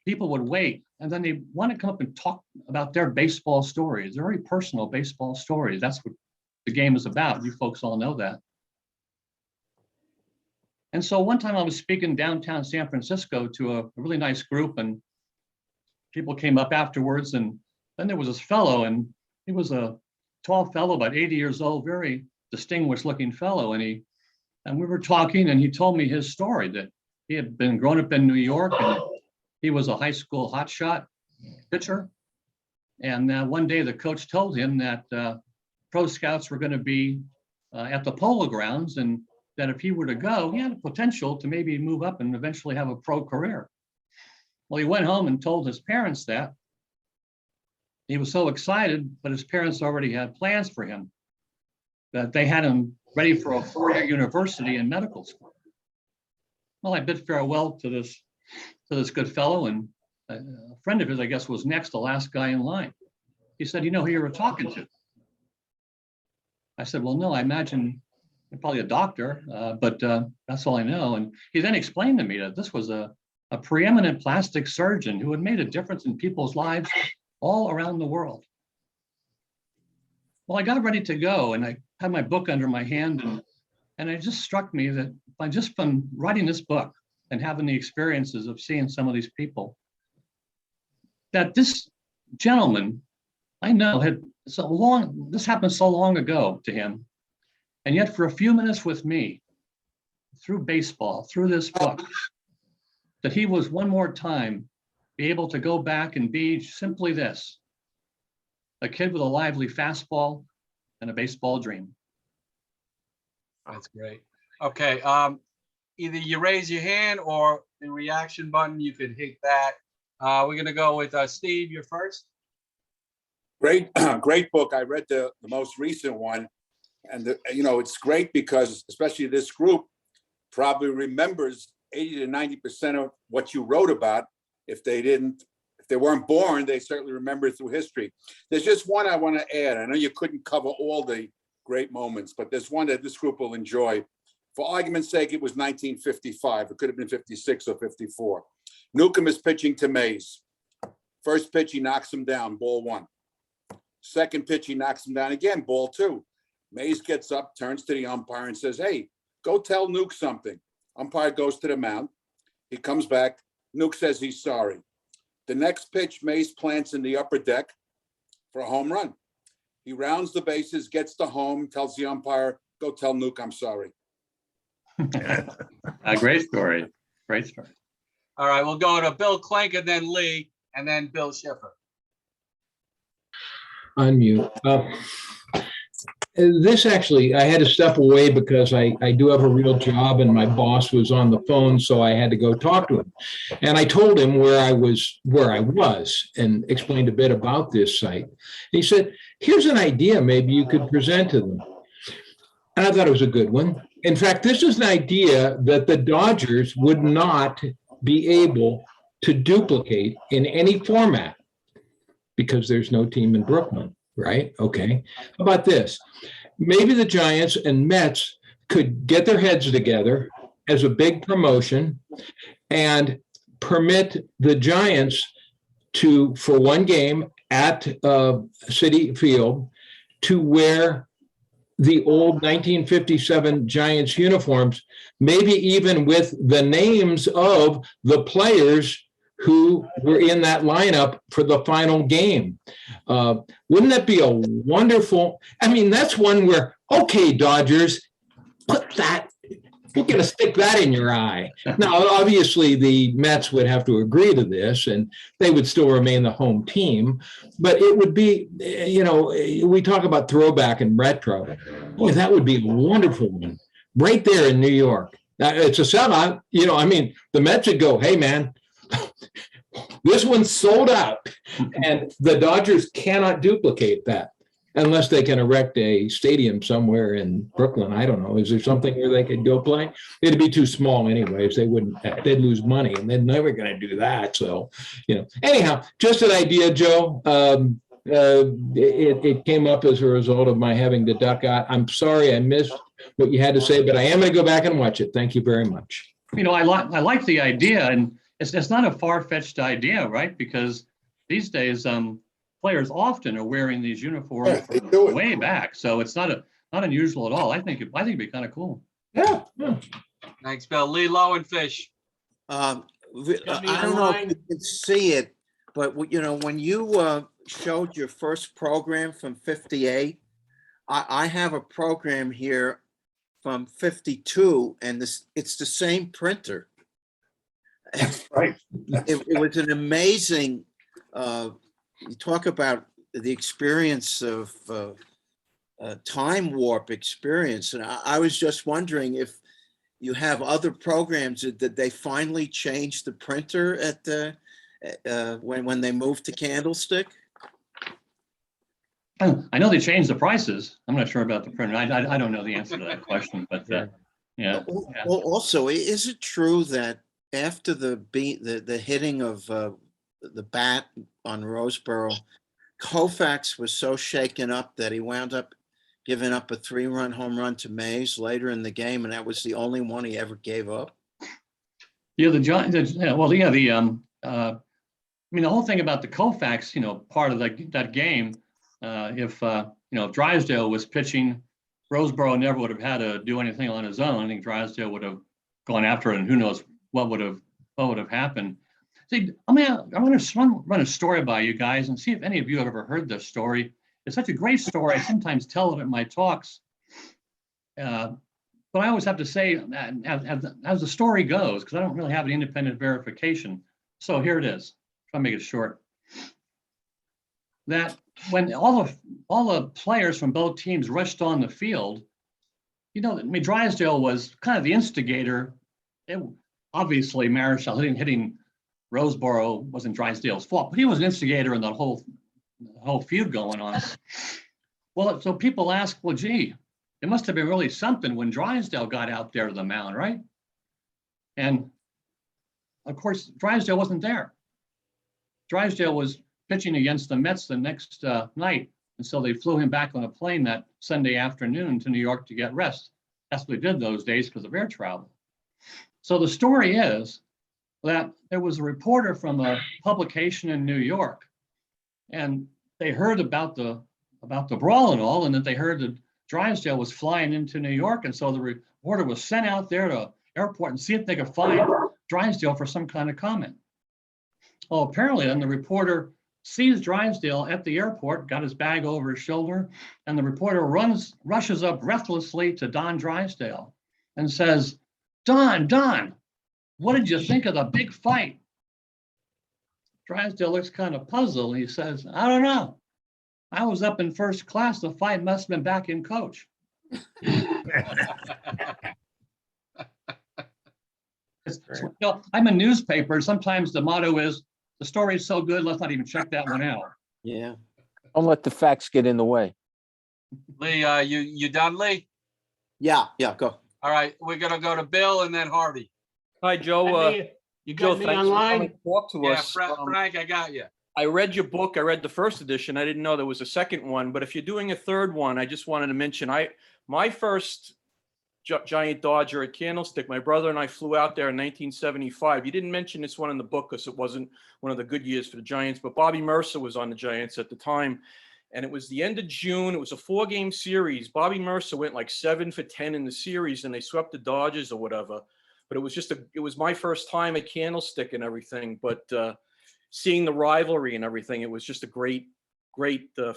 people would wait and then they want to come up and talk about their baseball stories, their very personal baseball stories. That's what the game is about. You folks all know that. And so one time I was speaking downtown San Francisco to a really nice group, and people came up afterwards, and then there was this fellow, and he was a tall fellow, about 80 years old, very distinguished looking fellow. And we were talking, and he told me his story that he had been grown up in New York, and he was a high school hotshot pitcher. And one day the coach told him that pro scouts were going to be at the Polo Grounds, and that if he were to go, he had the potential to maybe move up and eventually have a pro career. Well, he went home and told his parents that. He was so excited, but his parents already had plans for him, that they had him ready for a 4-year university and medical school. Well, I bid farewell to this good fellow, and a friend of his, I guess, was next, the last guy in line. He said, "You know who you were talking to?" I said, "Well, no, I imagine you're probably a doctor, but that's all I know." And he then explained to me that this was a preeminent plastic surgeon who had made a difference in people's lives all around the world. Well, I got ready to go, and I had my book under my hand, and it just struck me that from writing this book and having the experiences of seeing some of these people, that this gentleman, I know, this happened so long ago to him, and yet for a few minutes with me, through baseball, through this book, that he was one more time be able to go back and be simply this, a kid with a lively fastball and a baseball dream. That's great. Okay, either you raise your hand or the reaction button, you could hit that. We're gonna go with Steve, you're first. Great, great book. I read the most recent one, and it's great because especially this group probably remembers 80 to 90% of what you wrote about. If they weren't born, they certainly remember through history. There's just one I want to add. I know you couldn't cover all the great moments, but there's one that this group will enjoy. For argument's sake, it was 1955. It could have been 56 or 54. Newcomb is pitching to Mays. First pitch, he knocks him down, ball 1. Second pitch, he knocks him down again, ball 2. Mays gets up, turns to the umpire and says, "Hey, go tell Nuke something." Umpire goes to the mound. He comes back. Nuke says he's sorry. The next pitch, Mays plants in the upper deck for a home run. He rounds the bases, gets to home, tells the umpire, "Go tell Nuke I'm sorry." A great story. Great story. All right, we'll go to Bill Clink and then Lee and then Bill Schiffer. Unmute. This actually, I had to step away because I do have a real job and my boss was on the phone, so I had to go talk to him. And I told him where I was and explained a bit about this site. He said, "Here's an idea maybe you could present to them." And I thought it was a good one. In fact, this is an idea that the Dodgers would not be able to duplicate in any format because there's no team in Brooklyn, right? Okay. How about this? Maybe the Giants and Mets could get their heads together as a big promotion and permit the Giants to, for one game at Citi Field, to wear the old 1957 Giants uniforms, maybe even with the names of the players who were in that lineup for the final game. Wouldn't that be a wonderful, I mean, that's one where, okay, Dodgers, put that, we're going to stick that in your eye. Now, obviously, the Mets would have to agree to this, and they would still remain the home team. But it would be, you know, we talk about throwback and retro. Boy, that would be a wonderful one right there in New York. Now, it's a sellout. You know, I mean, the Mets would go, hey, man, this one's sold out. And the Dodgers cannot duplicate that. Unless they can erect a stadium somewhere in Brooklyn. I don't know. Is there something where they could go play? It'd be too small anyways. They wouldn't, they'd lose money and they're never going to do that. So, you know, anyhow, just an idea, Joe. It came up as a result of my having to duck out. I'm sorry I missed what you had to say, but I am going to go back and watch it. Thank you very much. You know, I like the idea, and it's not a far-fetched idea, right? Because these days, players often are wearing these uniforms from way back, so it's not unusual at all. I think it'd be kind of cool. Yeah. Thanks, Bill. Lee Lowenfish. I don't know if you can see it, but you know, when you showed your first program from 58, I have a program here from 52, and it's the same printer. Right. It was an amazing, you talk about the experience of time warp experience. And I was just wondering if you have other programs that they finally changed the printer at when they moved to Candlestick. I know they changed the prices. I'm not sure about the printer. I don't know the answer to that question, but yeah. Well, also, is it true that after the hitting of the bat on Roseboro, Koufax was so shaken up that he wound up giving up a 3-run home run to Mays later in the game, and that was the only one he ever gave up? Yeah, the whole thing about the Koufax, you know, part of that game, if Drysdale was pitching, Roseboro never would have had to do anything on his own. I think Drysdale would have gone after it, and who knows what would have happened. See, I'm going to run a story by you guys and see if any of you have ever heard this story. It's such a great story. I sometimes tell it at my talks, but I always have to say, as the story goes, because I don't really have an independent verification. So here it is. Try to make it short. That when all the players from both teams rushed on the field, you know, I mean, Drysdale was kind of the instigator. Obviously, Marichal hitting Roseboro wasn't Drysdale's fault, but he was an instigator in the whole feud going on. Well, so people ask, well, gee, it must have been really something when Drysdale got out there to the mound, right? And of course, Drysdale wasn't there. Drysdale was pitching against the Mets the next night, and so they flew him back on a plane that Sunday afternoon to New York to get rest. That's what they did those days because of air travel. So the story is that there was a reporter from a publication in New York, and they heard about the brawl and all, and that they heard that Drysdale was flying into New York, and so the reporter was sent out there to the airport and see if they could find Drysdale for some kind of comment. Well, apparently then the reporter sees Drysdale at the airport, got his bag over his shoulder, and the reporter rushes up breathlessly to Don Drysdale and says, Don, what did you think of the big fight? Drysdale looks kind of puzzled. He says, I don't know. I was up in first class. The fight must have been back in coach. I'm a newspaper. Sometimes the motto is, the story is so good, let's not even check that one out. Yeah. Don't let the facts get in the way. Lee, you done, Lee? Yeah, go. All right, we're gonna go to Bill and then Harvey. Hi, Joe. You Joe, got me thanks for coming online? to talk to Yeah, us. Frank, I got you. I read your book. I read the first edition. I didn't know there was a second one, but if you're doing a third one, I just wanted to mention my first Giant Dodger at Candlestick, my brother and I flew out there in 1975. You didn't mention this one in the book because it wasn't one of the good years for the Giants, but Bobby Mercer was on the Giants at the time. And it was the end of June. It was a 4-game series. Bobby Mercer went like 7 for 10 in the series, and they swept the Dodgers or whatever. But it was my first time at Candlestick and everything. But seeing the rivalry and everything, it was just a great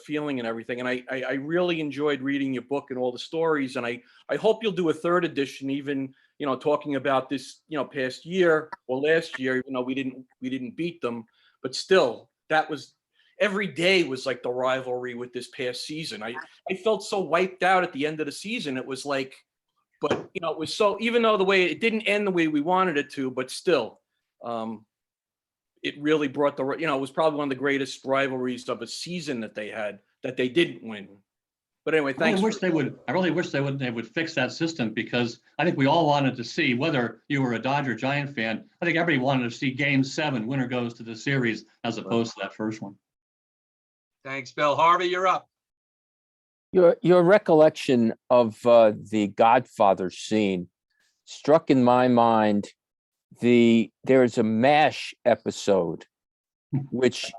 feeling and everything. And I really enjoyed reading your book and all the stories. And I hope you'll do a 3rd edition, even, talking about this, past year or last year, even though we didn't beat them, but still every day was like the rivalry with this past season. I felt so wiped out at the end of the season. It was like, but it was so, even though it didn't end the way we wanted it to, but still, it really brought it was probably one of the greatest rivalries of a season that they had that they didn't win. But anyway, thanks. I really wish they would fix that system, because I think we all wanted to see, whether you were a Dodger Giant fan, I think everybody wanted to see Game 7, winner goes to the series, as opposed to that first one. Thanks, Bill. Harvey, you're up. Your recollection of the Godfather scene struck in my mind. There's a MASH episode, which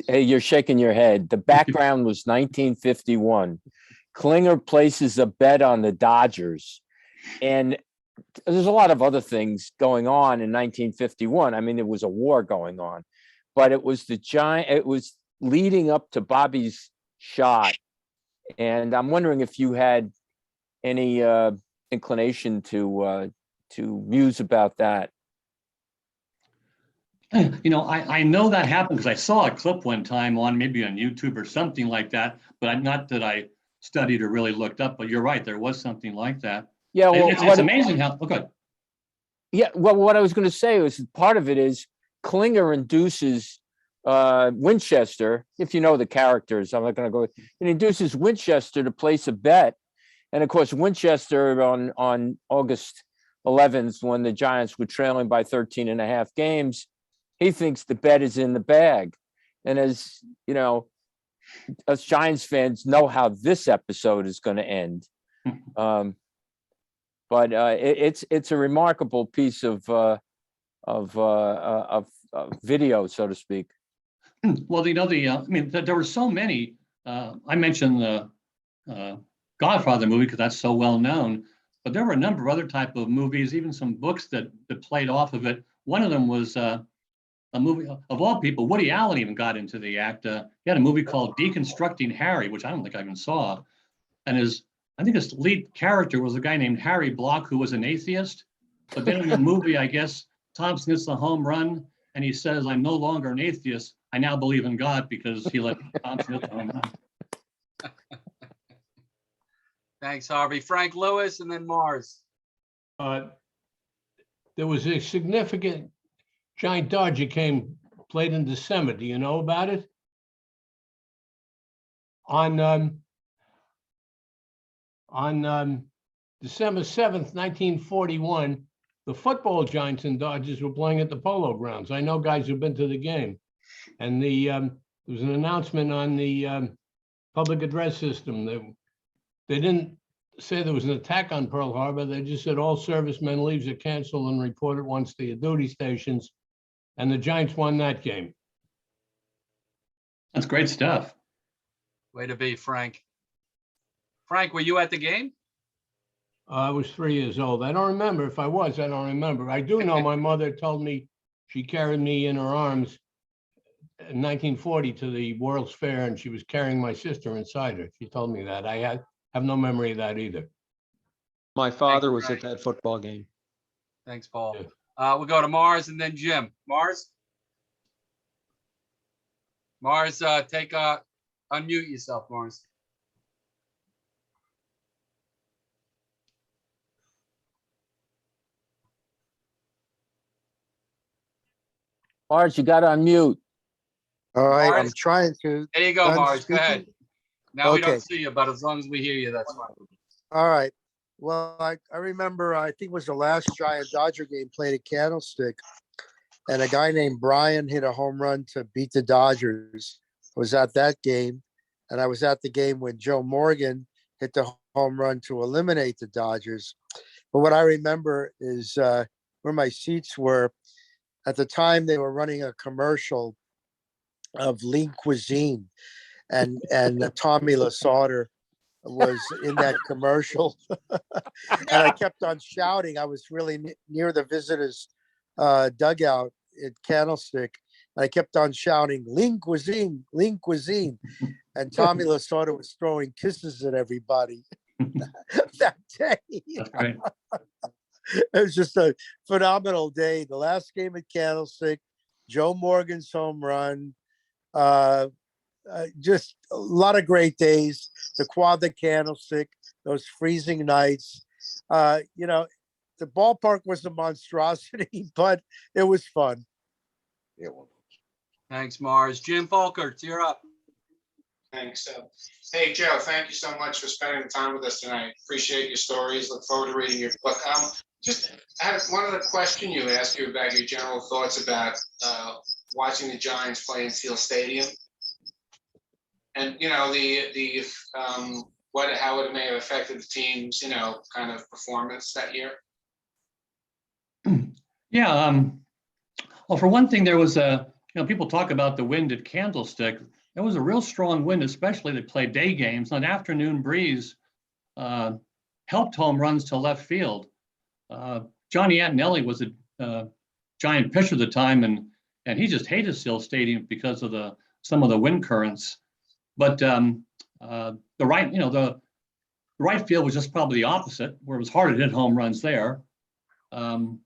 you're shaking your head. The background was 1951. Klinger places a bet on the Dodgers, and there's a lot of other things going on in 1951. I mean, there was a war going on, but it was it was leading up to Bobby's shot. And I'm wondering if you had any inclination to muse about that. I know that happened because I saw a clip one time maybe on YouTube or something like that, but not that I studied or really looked up. But you're right, there was something like that. Yeah, well, it's amazing how. Oh, good. Yeah, well, what I was going to say was part of it is Klinger induces Winchester, if you know the characters, I'm not going to go. It induces Winchester to place a bet, and of course Winchester on August 11th, when the Giants were trailing by 13 and a half games, he thinks the bet is in the bag. And as you know, us Giants fans know how this episode is going to end. But it's a remarkable piece of video, so to speak. Well, there were so many. I mentioned the Godfather movie because that's so well known, but there were a number of other type of movies, even some books that played off of it. One of them was a movie, of all people, Woody Allen even got into the act. He had a movie called Deconstructing Harry, which I don't think I even saw. And I think his lead character was a guy named Harry Block, who was an atheist. But then in the movie, I guess, Thompson hits the home run and he says, "I'm no longer an atheist. I now believe in God," because he let Thompson hit the home run. Thanks, Harvey. Frank Lewis and then Mars. There was a significant Giant Dodger game played in December. Do you know about it? On December 7th, 1941, the football Giants and Dodgers were playing at the Polo Grounds. I know guys who've been to the game. And there was an announcement on the public address system that they didn't say there was an attack on Pearl Harbor. They just said all servicemen leaves are canceled and report at once to your duty stations. And the Giants won that game. That's great stuff. Way to be, Frank. Frank, were you at the game? I was 3 years old. I don't remember. If I was, I don't remember. I do know my mother told me she carried me in her arms in 1940 to the World's Fair, and she was carrying my sister inside her. She told me that. I have no memory of that either. My father was Frank. at that football game. Thanks, Paul. Yeah. We'll go to Mars and then Jim. Mars, unmute yourself, Mars. Mars, you got to unmute. All right, I'm Mars? trying to. There you go, Done Mars. Go ahead. speaking? Now we Okay. don't see you, but as long as we hear you, that's fine. All right. Well, I remember, I think it was the last Giant Dodger game played at Candlestick. And a guy named Brian hit a home run to beat the Dodgers. I was at that game. And I was at the game when Joe Morgan hit the home run to eliminate the Dodgers. But what I remember is where my seats were. At the time, they were running a commercial of Lean Cuisine. and Tommy Lasorda was in that commercial. And I kept on shouting. I was really near the visitors' dugout at Candlestick. And I kept on shouting, "Lean cuisine, lean cuisine." And Tommy Lasorda was throwing kisses at everybody that day. That's great. It was just a phenomenal day. The last game at Candlestick, Joe Morgan's home run, just a lot of great days. The quad, the Candlestick, those freezing nights. You know, the ballpark was a monstrosity, but it was fun. Thanks, Mars. Jim Folkert, you're up. Thanks. Hey, Joe, thank you so much for spending the time with us tonight. Appreciate your stories. Look forward to reading your book. I had one other question you asked you about your general thoughts about watching the Giants play in Seal Stadium. And, you know, how it may have affected the team's, you know, kind of performance that year. Yeah. Well, for one thing, there was people talk about the wind at Candlestick. There was a real strong wind, especially to play day games. An afternoon breeze helped home runs to left field. Johnny Antonelli was a Giant pitcher at the time, and he just hated Seal Stadium because of some of the wind currents. But the right field was just probably the opposite, where it was hard to hit home runs there. But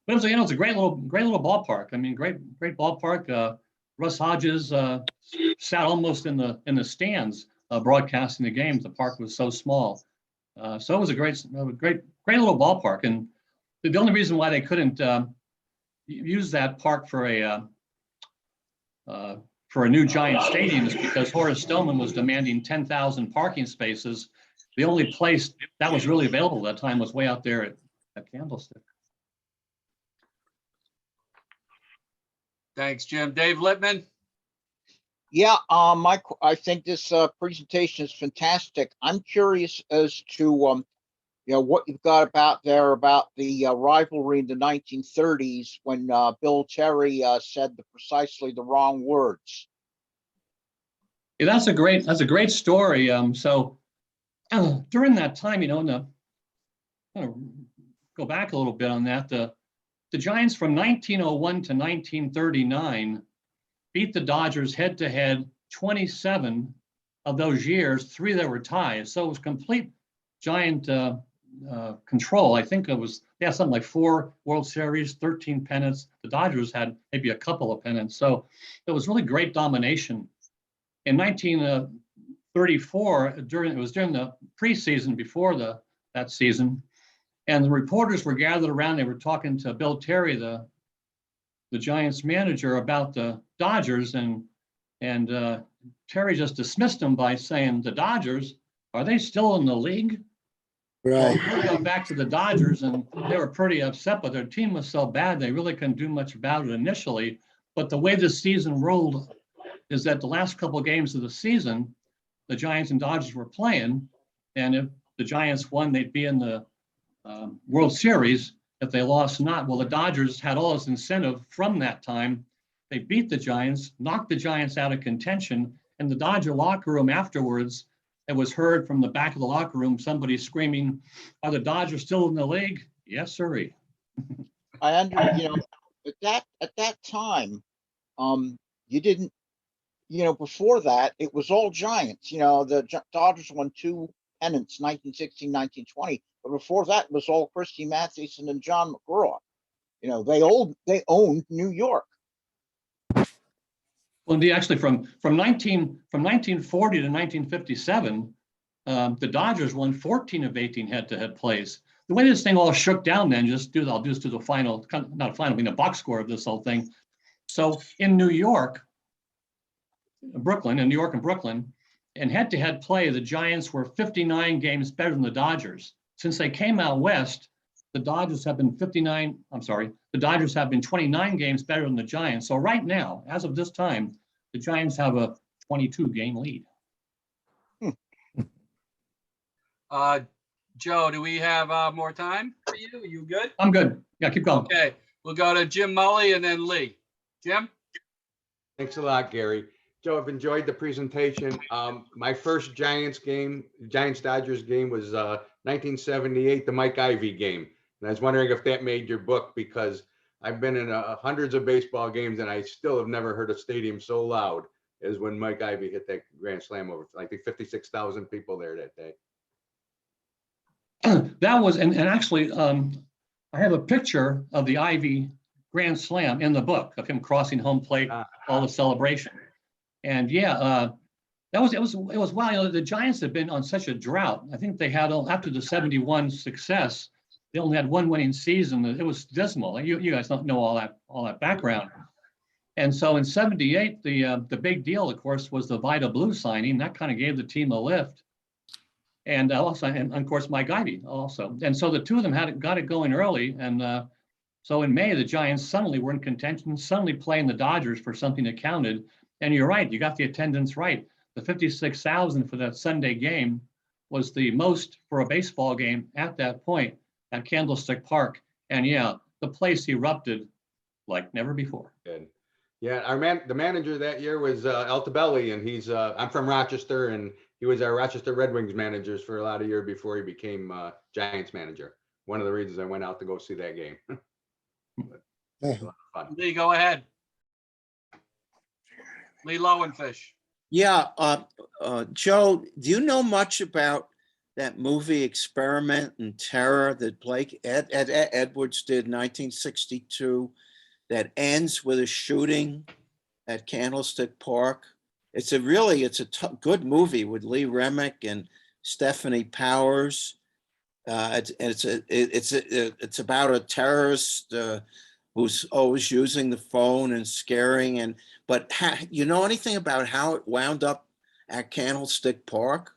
it was a great little ballpark. I mean, great ballpark. Russ Hodges sat almost in the stands broadcasting the games. The park was so small, so it was a great little ballpark. And the only reason why they couldn't use that park for a new Giant stadium is because Horace Stillman was demanding 10,000 parking spaces. The only place that was really available at that time was way out there at Candlestick. Thanks, Jim. Dave Lippman. Yeah, I think this presentation is fantastic. I'm curious as to what you've got about the rivalry in the 1930s when Bill Terry said precisely the wrong words. Yeah, that's a great story. So during that time, go back a little bit on that. The Giants from 1901 to 1939 beat the Dodgers head-to-head 27 of those years, 3 that were ties. So it was complete Giant control. I think they had something like 4 World Series, 13 pennants. The Dodgers had maybe a couple of pennants. So it was really great domination. In 1934, during the preseason before that season, and the reporters were gathered around. They were talking to Bill Terry, the Giants manager, about the Dodgers, and Terry just dismissed them by saying, "The Dodgers, are they still in the league?" Right. Well, we got back to the Dodgers, and they were pretty upset, but their team was so bad they really couldn't do much about it initially. But the way the season rolled is that the last couple of games of the season, the Giants and Dodgers were playing, and if the Giants won, they'd be in the World Series. If they lost, not. Well, the Dodgers had all this incentive from that time. They beat the Giants, knocked the Giants out of contention, and the Dodger locker room afterwards, it was heard from the back of the locker room, somebody screaming, "Are the Dodgers still in the league?" Yes, sir. At that time, you didn't, before that, it was all Giants. The Dodgers won 2 pennants, 1916, 1920. But before that, it was all Christy Mathewson and John McGraw. They owned New York. Well, indeed, actually, from 1940 to 1957, the Dodgers won 14 of 18 head-to-head plays. The way this thing all shook down, then, I'll just do the final, not final, I mean the box score of this whole thing. So in New York, Brooklyn, in head-to-head play, the Giants were 59 games better than the Dodgers. Since they came out west, the Dodgers have been 29 games better than the Giants. So right now, as of this time, the Giants have a 22-game lead. Joe, do we have more time for you? Are you good? I'm good. Yeah, keep going. Okay, we'll go to Jim Mully and then Lee. Jim? Thanks a lot, Gary. Joe, I've enjoyed the presentation. My first Giants Dodgers game was 1978, the Mike Ivy game. And I was wondering if that made your book, because I've been in hundreds of baseball games and I still have never heard a stadium so loud as when Mike Ivy hit that grand slam over, I think 56,000 people there that day. That was, and actually, I have a picture of the Ivy grand slam in the book of him crossing home plate, all the celebration. And yeah, it was wow. You know, the Giants have been on such a drought. I think they had, after the 71 success, they only had one winning season. It was dismal. You guys don't know all that background. And so in 78, the big deal, of course, was the Vida Blue signing. That kind of gave the team a lift. And also, and of course, Mike Ivy also. And so the two of them got it going early. And so in May, the Giants suddenly were in contention, suddenly playing the Dodgers for something that counted. And you're right, you got the attendance right. The 56,000 for that Sunday game was the most for a baseball game at that point at Candlestick Park. And yeah, the place erupted like never before. Good. Yeah, the manager that year was Altabelli, and I'm from Rochester, and he was our Rochester Red Wings managers for a lot of years before he became Giants manager. One of the reasons I went out to go see that game. Lee, go ahead. Lee Lowenfish. Yeah, Joe, do you know much about that movie Experiment in Terror that Blake Edwards did in 1962 that ends with a shooting at Candlestick Park? It's a good movie with Lee Remick and Stephanie Powers. It's about a terrorist who's always using the phone and scaring. But you know anything about how it wound up at Candlestick Park?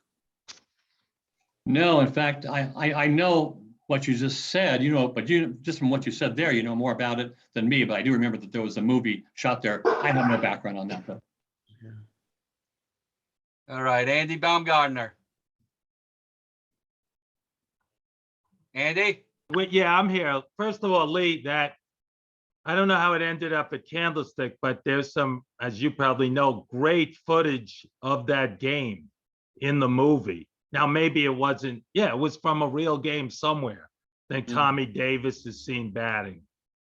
No, in fact, I know what you just said, but just from what you said there, you know more about it than me. But I do remember that there was a movie shot there. I have no background on that, though. All right, Andy Baumgartner. Andy? Yeah, I'm here. First of all, Lee, I don't know how it ended up at Candlestick, but there's some, as you probably know, great footage of that game in the movie. Now, maybe it wasn't, it was from a real game somewhere. I think Tommy Davis is seen batting.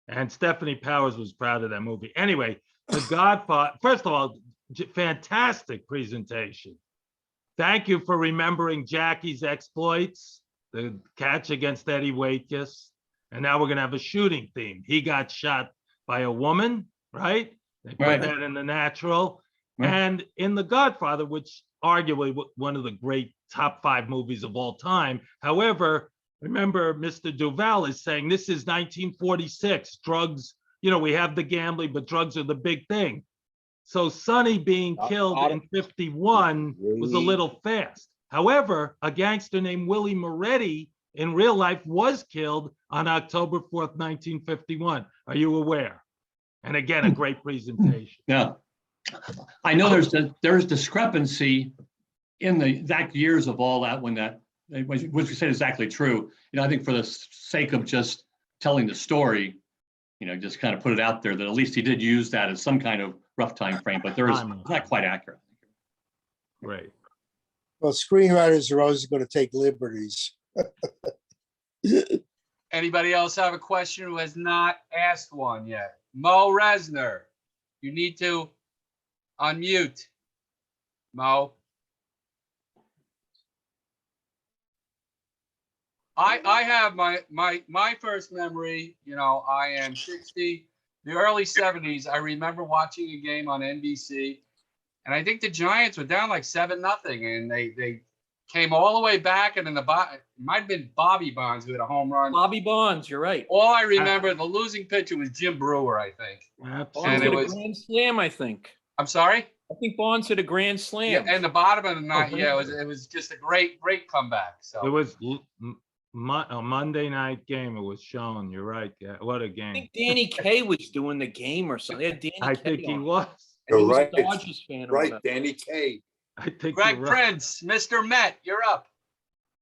And Stephanie Powers was proud of that movie. Anyway, The Godfather, first of all, fantastic presentation. Thank you for remembering Jackie's exploits, the catch against Eddie Waitkus. And now we're going to have a shooting theme. He got shot by a woman, right? They put that in The Natural. Right. And in The Godfather, which arguably one of the great top 5 movies of all time. However, remember, Mr. Duval is saying this is 1946. Drugs, we have the gambling, but drugs are the big thing. So Sonny being killed in 51 was a little fast. However, a gangster named Willie Moretti in real life was killed on October 4th, 1951. Are you aware? And again, a great presentation. Yeah. I know there's discrepancy in the exact years of all that which you said is exactly true. I think for the sake of just telling the story, just kind of put it out there that at least he did use that as some kind of rough time frame, but there is not quite accurate. Right. Well, screenwriters are always going to take liberties. Anybody else have a question who has not asked one yet? Mo Resner, you need to unmute. Mo. I have my first memory, I am 60, the early 70s. I remember watching a game on NBC, and I think the Giants were down like 7-0, and they came all the way back, and then it might have been Bobby Bonds who hit a home run. Bobby Bonds, you're right. All I remember, the losing pitcher was Jim Brewer, I think. And it was a grand slam, I think. I'm sorry? I think Bonds hit a grand slam. Yeah, and the bottom of the night, it was just a great comeback. So it was a Monday night game. It was shown. You're right. Yeah, what a game. I think Danny Kaye was doing the game or something. I think he was. You're right. A Dodgers fan. Right, Danny Kaye. I think Greg Prince, Mr. Met, you're up.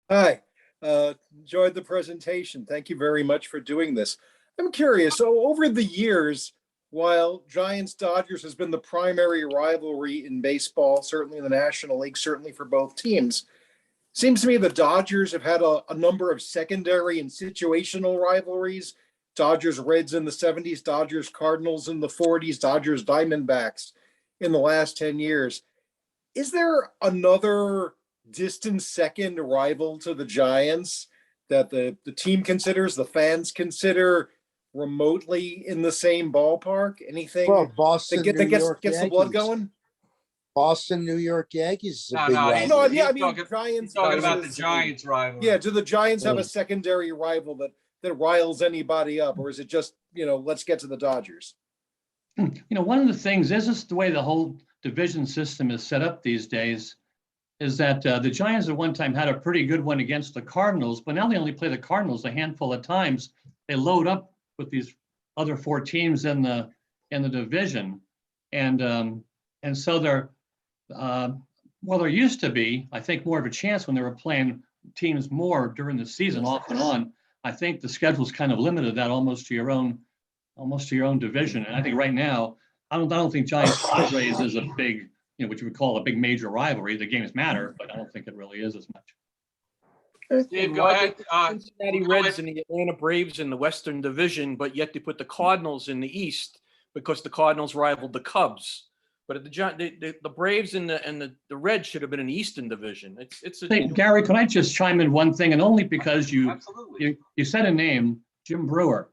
Hi, enjoyed the presentation. Thank you very much for doing this. I'm curious, so over the years, while Giants Dodgers has been the primary rivalry in baseball, certainly in the National League, certainly for both teams, seems to me the Dodgers have had a number of secondary and situational rivalries. Dodgers Reds in the 70s, Dodgers Cardinals in the 40s, Dodgers Diamondbacks in the last 10 years. Is there another distant second rival to the Giants that the team considers, the fans consider remotely in the same ballpark? Anything Well, Boston, that New York gets the blood Yankees. going? Boston, New York Yankees is a No, big no, rivalry. No, He's yeah, I mean talking- Giants. Talking about the versus- Giants rivalry. Yeah, do the Giants have a Mm. secondary rival that riles anybody up, or is it just, let's get to the Dodgers? One of the things is just the way the whole division system is set up these days is that the Giants at one time had a pretty good one against the Cardinals, but now they only play the Cardinals a handful of times. They load up with these other 4 teams in the division, and so they're there used to be, I think, more of a chance when they were playing teams more during the season off and on. I think the schedule's kind of limited that almost to your own division. And I think right now, I don't think Giants Padres is a big, what you would call a big major rivalry. The games matter, but I don't think it really is as much. Steve, go ahead. Cincinnati Go Reds ahead. and the Atlanta Braves in the Western Division, but yet they put the Cardinals in the East because the Cardinals rivaled the Cubs. But the Braves and the Reds should have been in the Eastern Division. Hey, Gary, can I just chime in one thing? And only because Absolutely. you said a name, Jim Brewer.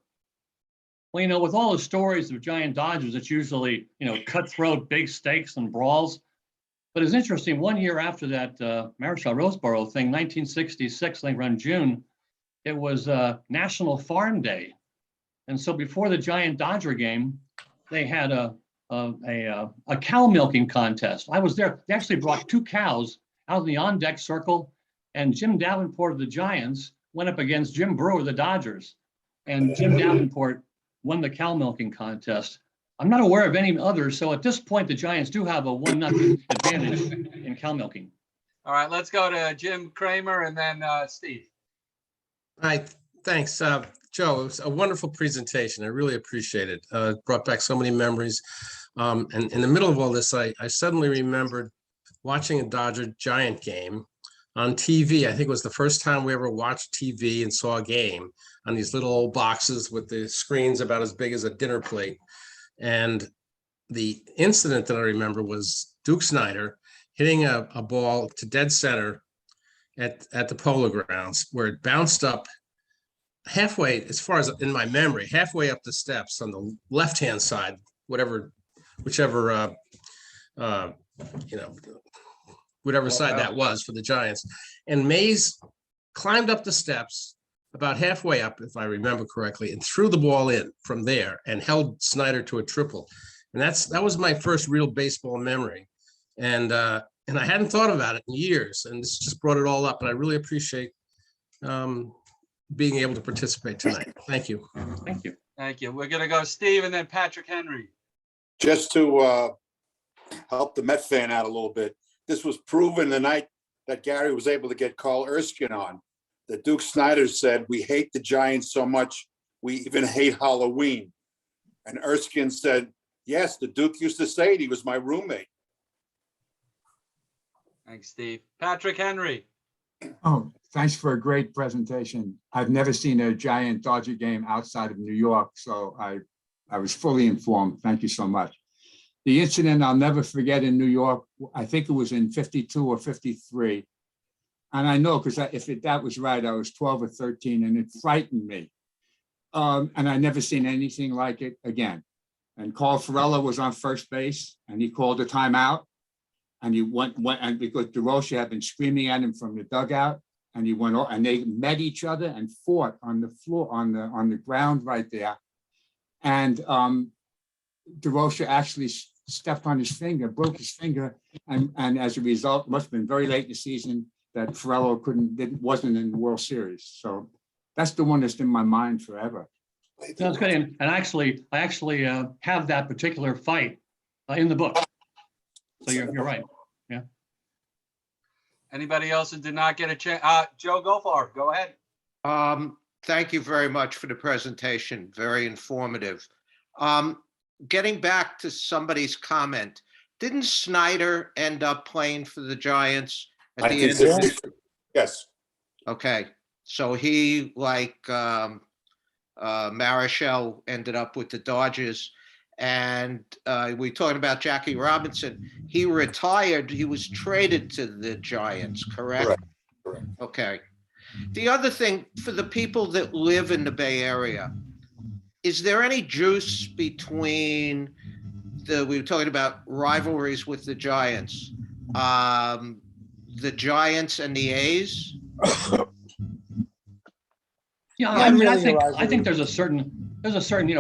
Well, with all the stories of Giant Dodgers, it's usually, cutthroat, big stakes and brawls. But it's interesting, 1 year after that Marichal Roseboro thing, 1966, I think around June, it was National Farm Day. And so before the Giant Dodger game, they had a cow milking contest. I was there. They actually brought 2 cows out in the on-deck circle, and Jim Davenport of the Giants went up against Jim Brewer of the Dodgers. And Jim Davenport won the cow milking contest. I'm not aware of any others. So at this point, the Giants do have a 1-0 advantage in cow milking. All right, let's go to Jim Kramer and then Steve. Hi, thanks. Joe, it was a wonderful presentation. I really appreciate it. It brought back so many memories. And in the middle of all this, I suddenly remembered watching a Dodger Giant game on TV. I think it was the first time we ever watched TV and saw a game on these little old boxes with the screens about as big as a dinner plate. And the incident that I remember was Duke Snider hitting a ball to dead center at the Polo Grounds, where it bounced up halfway, as far as in my memory, halfway up the steps on the left-hand side, whichever side that was for the Giants. And Mays climbed up the steps about halfway up, if I remember correctly, and threw the ball in from there and held Snider to a triple. And that was my first real baseball memory. And I hadn't thought about it in years, and this just brought it all up. And I really appreciate being able to participate tonight. Thank you. Thank you. Thank you. We're going to go Steve and then Patrick Henry. Just to help the Met fan out a little bit, this was proven the night that Gary was able to get Carl Erskine on. That Duke Snider said, "We hate the Giants so much, we even hate Halloween." And Erskine said, "Yes, the Duke used to say it. He was my roommate." Thanks, Steve. Patrick Henry. Oh, thanks for a great presentation. I've never seen a Giant Dodger game outside of New York, so I was fully informed. Thank you so much. The incident I'll never forget in New York, I think it was in 52 or 53. And I know because if that was right, I was 12 or 13 and it frightened me. And I never seen anything like it again. And Carl Ferrella was on first base and he called a timeout. And he went and because DeRoche had been screaming at him from the dugout, and he went and they met each other and fought on the floor, on the ground right there. And DeRoche actually stepped on his finger, broke his finger, and as a result, must have been very late in the season that Ferrello wasn't in the World Series. So that's the one that's in my mind forever. Sounds good. And I actually have that particular fight in the book. So you're right. Yeah. Anybody else who did not get a chance? Joe, go for it. Go ahead. Thank you very much for the presentation. Very informative. getting back to somebody's comment, didn't Snyder end up playing for the Giants at the end of 1960. Yes. Okay, so he, like Marichal, ended up with the Dodgers. And we talked about Jackie Robinson. He retired. He was traded to the Giants, correct? Correct. Correct. Okay. The other thing, for the people that live in the Bay Area, is there any juice between we were talking about rivalries with the Giants, the Giants and the A's? Yeah, Not I mean, really a I think rivalry. there's a certain,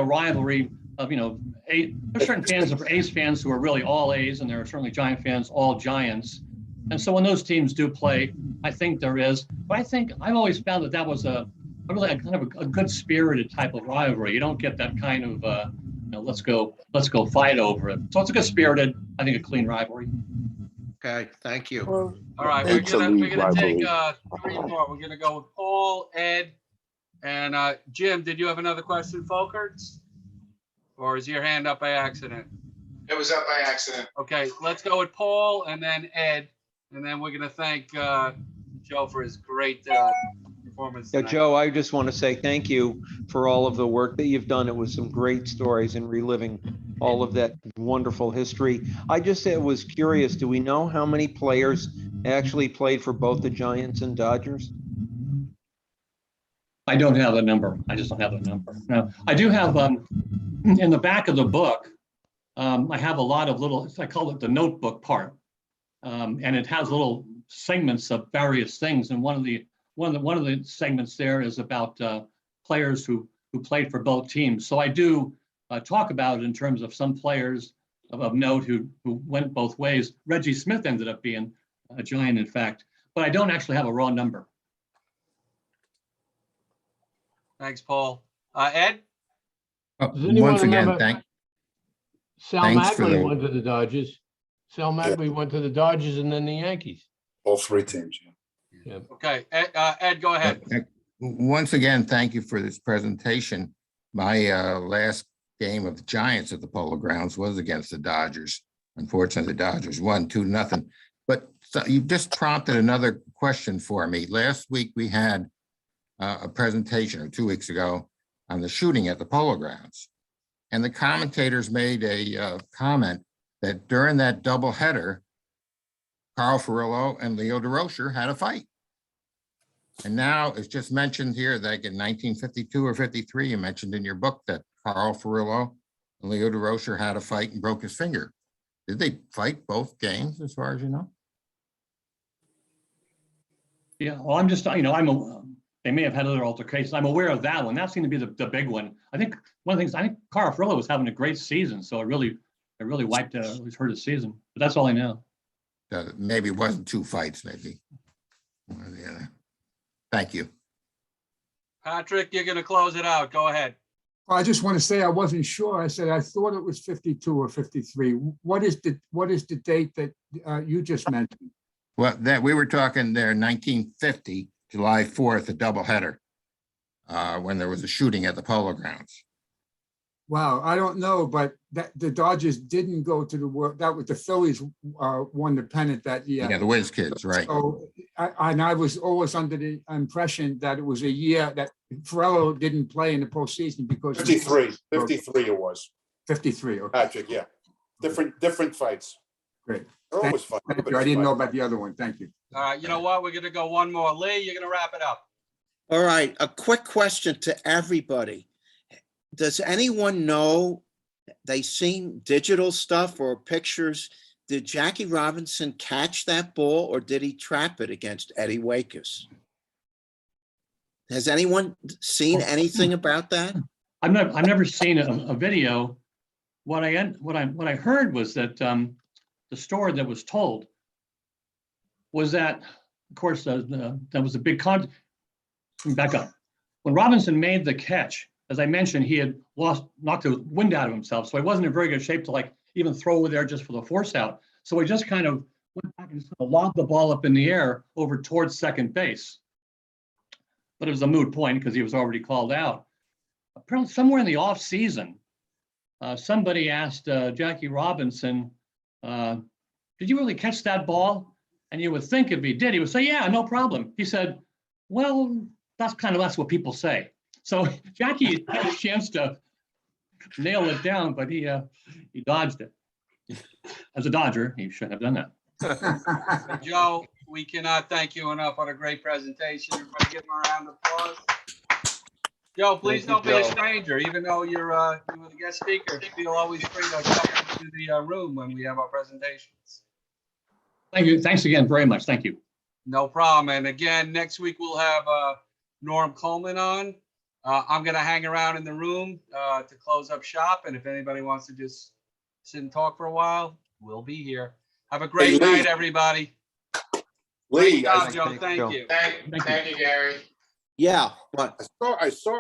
rivalry of, there's certain fans of A's fans who are really all A's, and there are certainly Giant fans, all Giants. And so when those teams do play, I think there is. But I think I've always found that was a really kind of a good spirited type of rivalry. You don't get that kind of, let's go fight over it. So it's a good spirited, I think, a clean rivalry. Okay, thank you. Well, All right, we're gonna take 3 more. We're gonna go with Paul, Ed, and Jim. Did you have another question, Folkerts? Or is your hand up by accident? It was up by accident. Okay, let's go with Paul and then Ed, and then we're gonna thank Joe for his great performance Yeah, tonight. Joe, I just want to say thank you for all of the work that you've done. It was some great stories and reliving all of that wonderful history. I just was curious, do we know how many players actually played for both the Giants and Dodgers? I don't have a number. I just don't have a number. Now, I do have, in the back of the book, I have a lot of little, I call it the notebook part. And it has little segments of various things. And one of the segments there is about players who played for both teams. So I do talk about it in terms of some players of note who went both ways. Reggie Smith ended up being a Giant, in fact, but I don't actually have a raw number. Thanks, Paul. Ed? Does anyone Once again, remember Sal thanks for Maglie the- went to the Dodgers. Sal Maglie went to the Dodgers and then the Yankees. All 3 teams. Yeah. Okay, Ed, go ahead. Once again, thank you for this presentation. My last game of the Giants at the Polo Grounds was against the Dodgers. Unfortunately, the Dodgers won 2-0. But you just prompted another question for me. Last week, we had a presentation, or 2 weeks ago, on the shooting at the Polo Grounds. And the commentators made a comment that during that doubleheader, Carl Furillo and Leo DeRocher had a fight. And now it's just mentioned here that in 1952 or 53, you mentioned in your book that Carl Furillo and Leo DeRocher had a fight and broke his finger. Did they fight both games, as far as you know? Yeah, well, I'm just, they may have had other altercations. I'm aware of that one. That seemed to be the big one. I think one of the things, I think Carl Furillo was having a great season, so it really wiped, hurt his season. But that's all I know. Maybe it wasn't 2 fights, maybe. One or the other. Thank you. Patrick, you're gonna close it out. Go ahead. Well, I just want to say I wasn't sure. I said I thought it was 52 or 53. What is the date that you just mentioned? Well, that we were talking there, 1950, July 4th, a doubleheader, when there was a shooting at the Polo Grounds. Wow, I don't know, but that the Dodgers didn't go to the World. That was the Phillies won the pennant that year. Yeah, the Whiz Kids, right? So, I was always under the impression that it was a year that Furillo didn't play in the postseason because 53 it was. 53. Okay, Patrick, yeah. Different fights. great. They're always fun. Thank you. I didn't know about the other one. Thank you. All right, you know what? We're gonna go one more. Lee, you're gonna wrap it up. All right, a quick question to everybody. Does anyone know, they seen digital stuff or pictures? Did Jackie Robinson catch that ball or did he trap it against Eddie Wakeus? Has anyone seen anything about that? I've never seen a video. What I heard was that the story that was told was that, of course, that was a big back up. When Robinson made the catch, as I mentioned, he had knocked the wind out of himself, so he wasn't in very good shape to even throw over there just for the force out. So he just kind of went back and just lobbed the ball up in the air over towards second base. But it was a moot point because he was already called out. Apparently, somewhere in the off season, somebody asked Jackie Robinson, did you really catch that ball? And you would think if he did, he would say, yeah, no problem. He said, well, that's what people say. So Jackie had a chance to nail it down, but he dodged it. As a Dodger, he should have done that. Joe, we cannot thank you enough on a great presentation. Everybody give him a round of applause. Joe, please don't be a stranger, even though you were the guest speaker. Feel always free to come into the room when we have our presentations. Thank you. Thanks again very much. Thank you. No problem. And again, next week we'll have Norm Coleman on. I'm going to hang around in the room to close up shop. And if anybody wants to just sit and talk for a while, we'll be here. Have a great night, everybody. Lee, Great job, Joe. Thank you. Thank you, Gary. Yeah, but I saw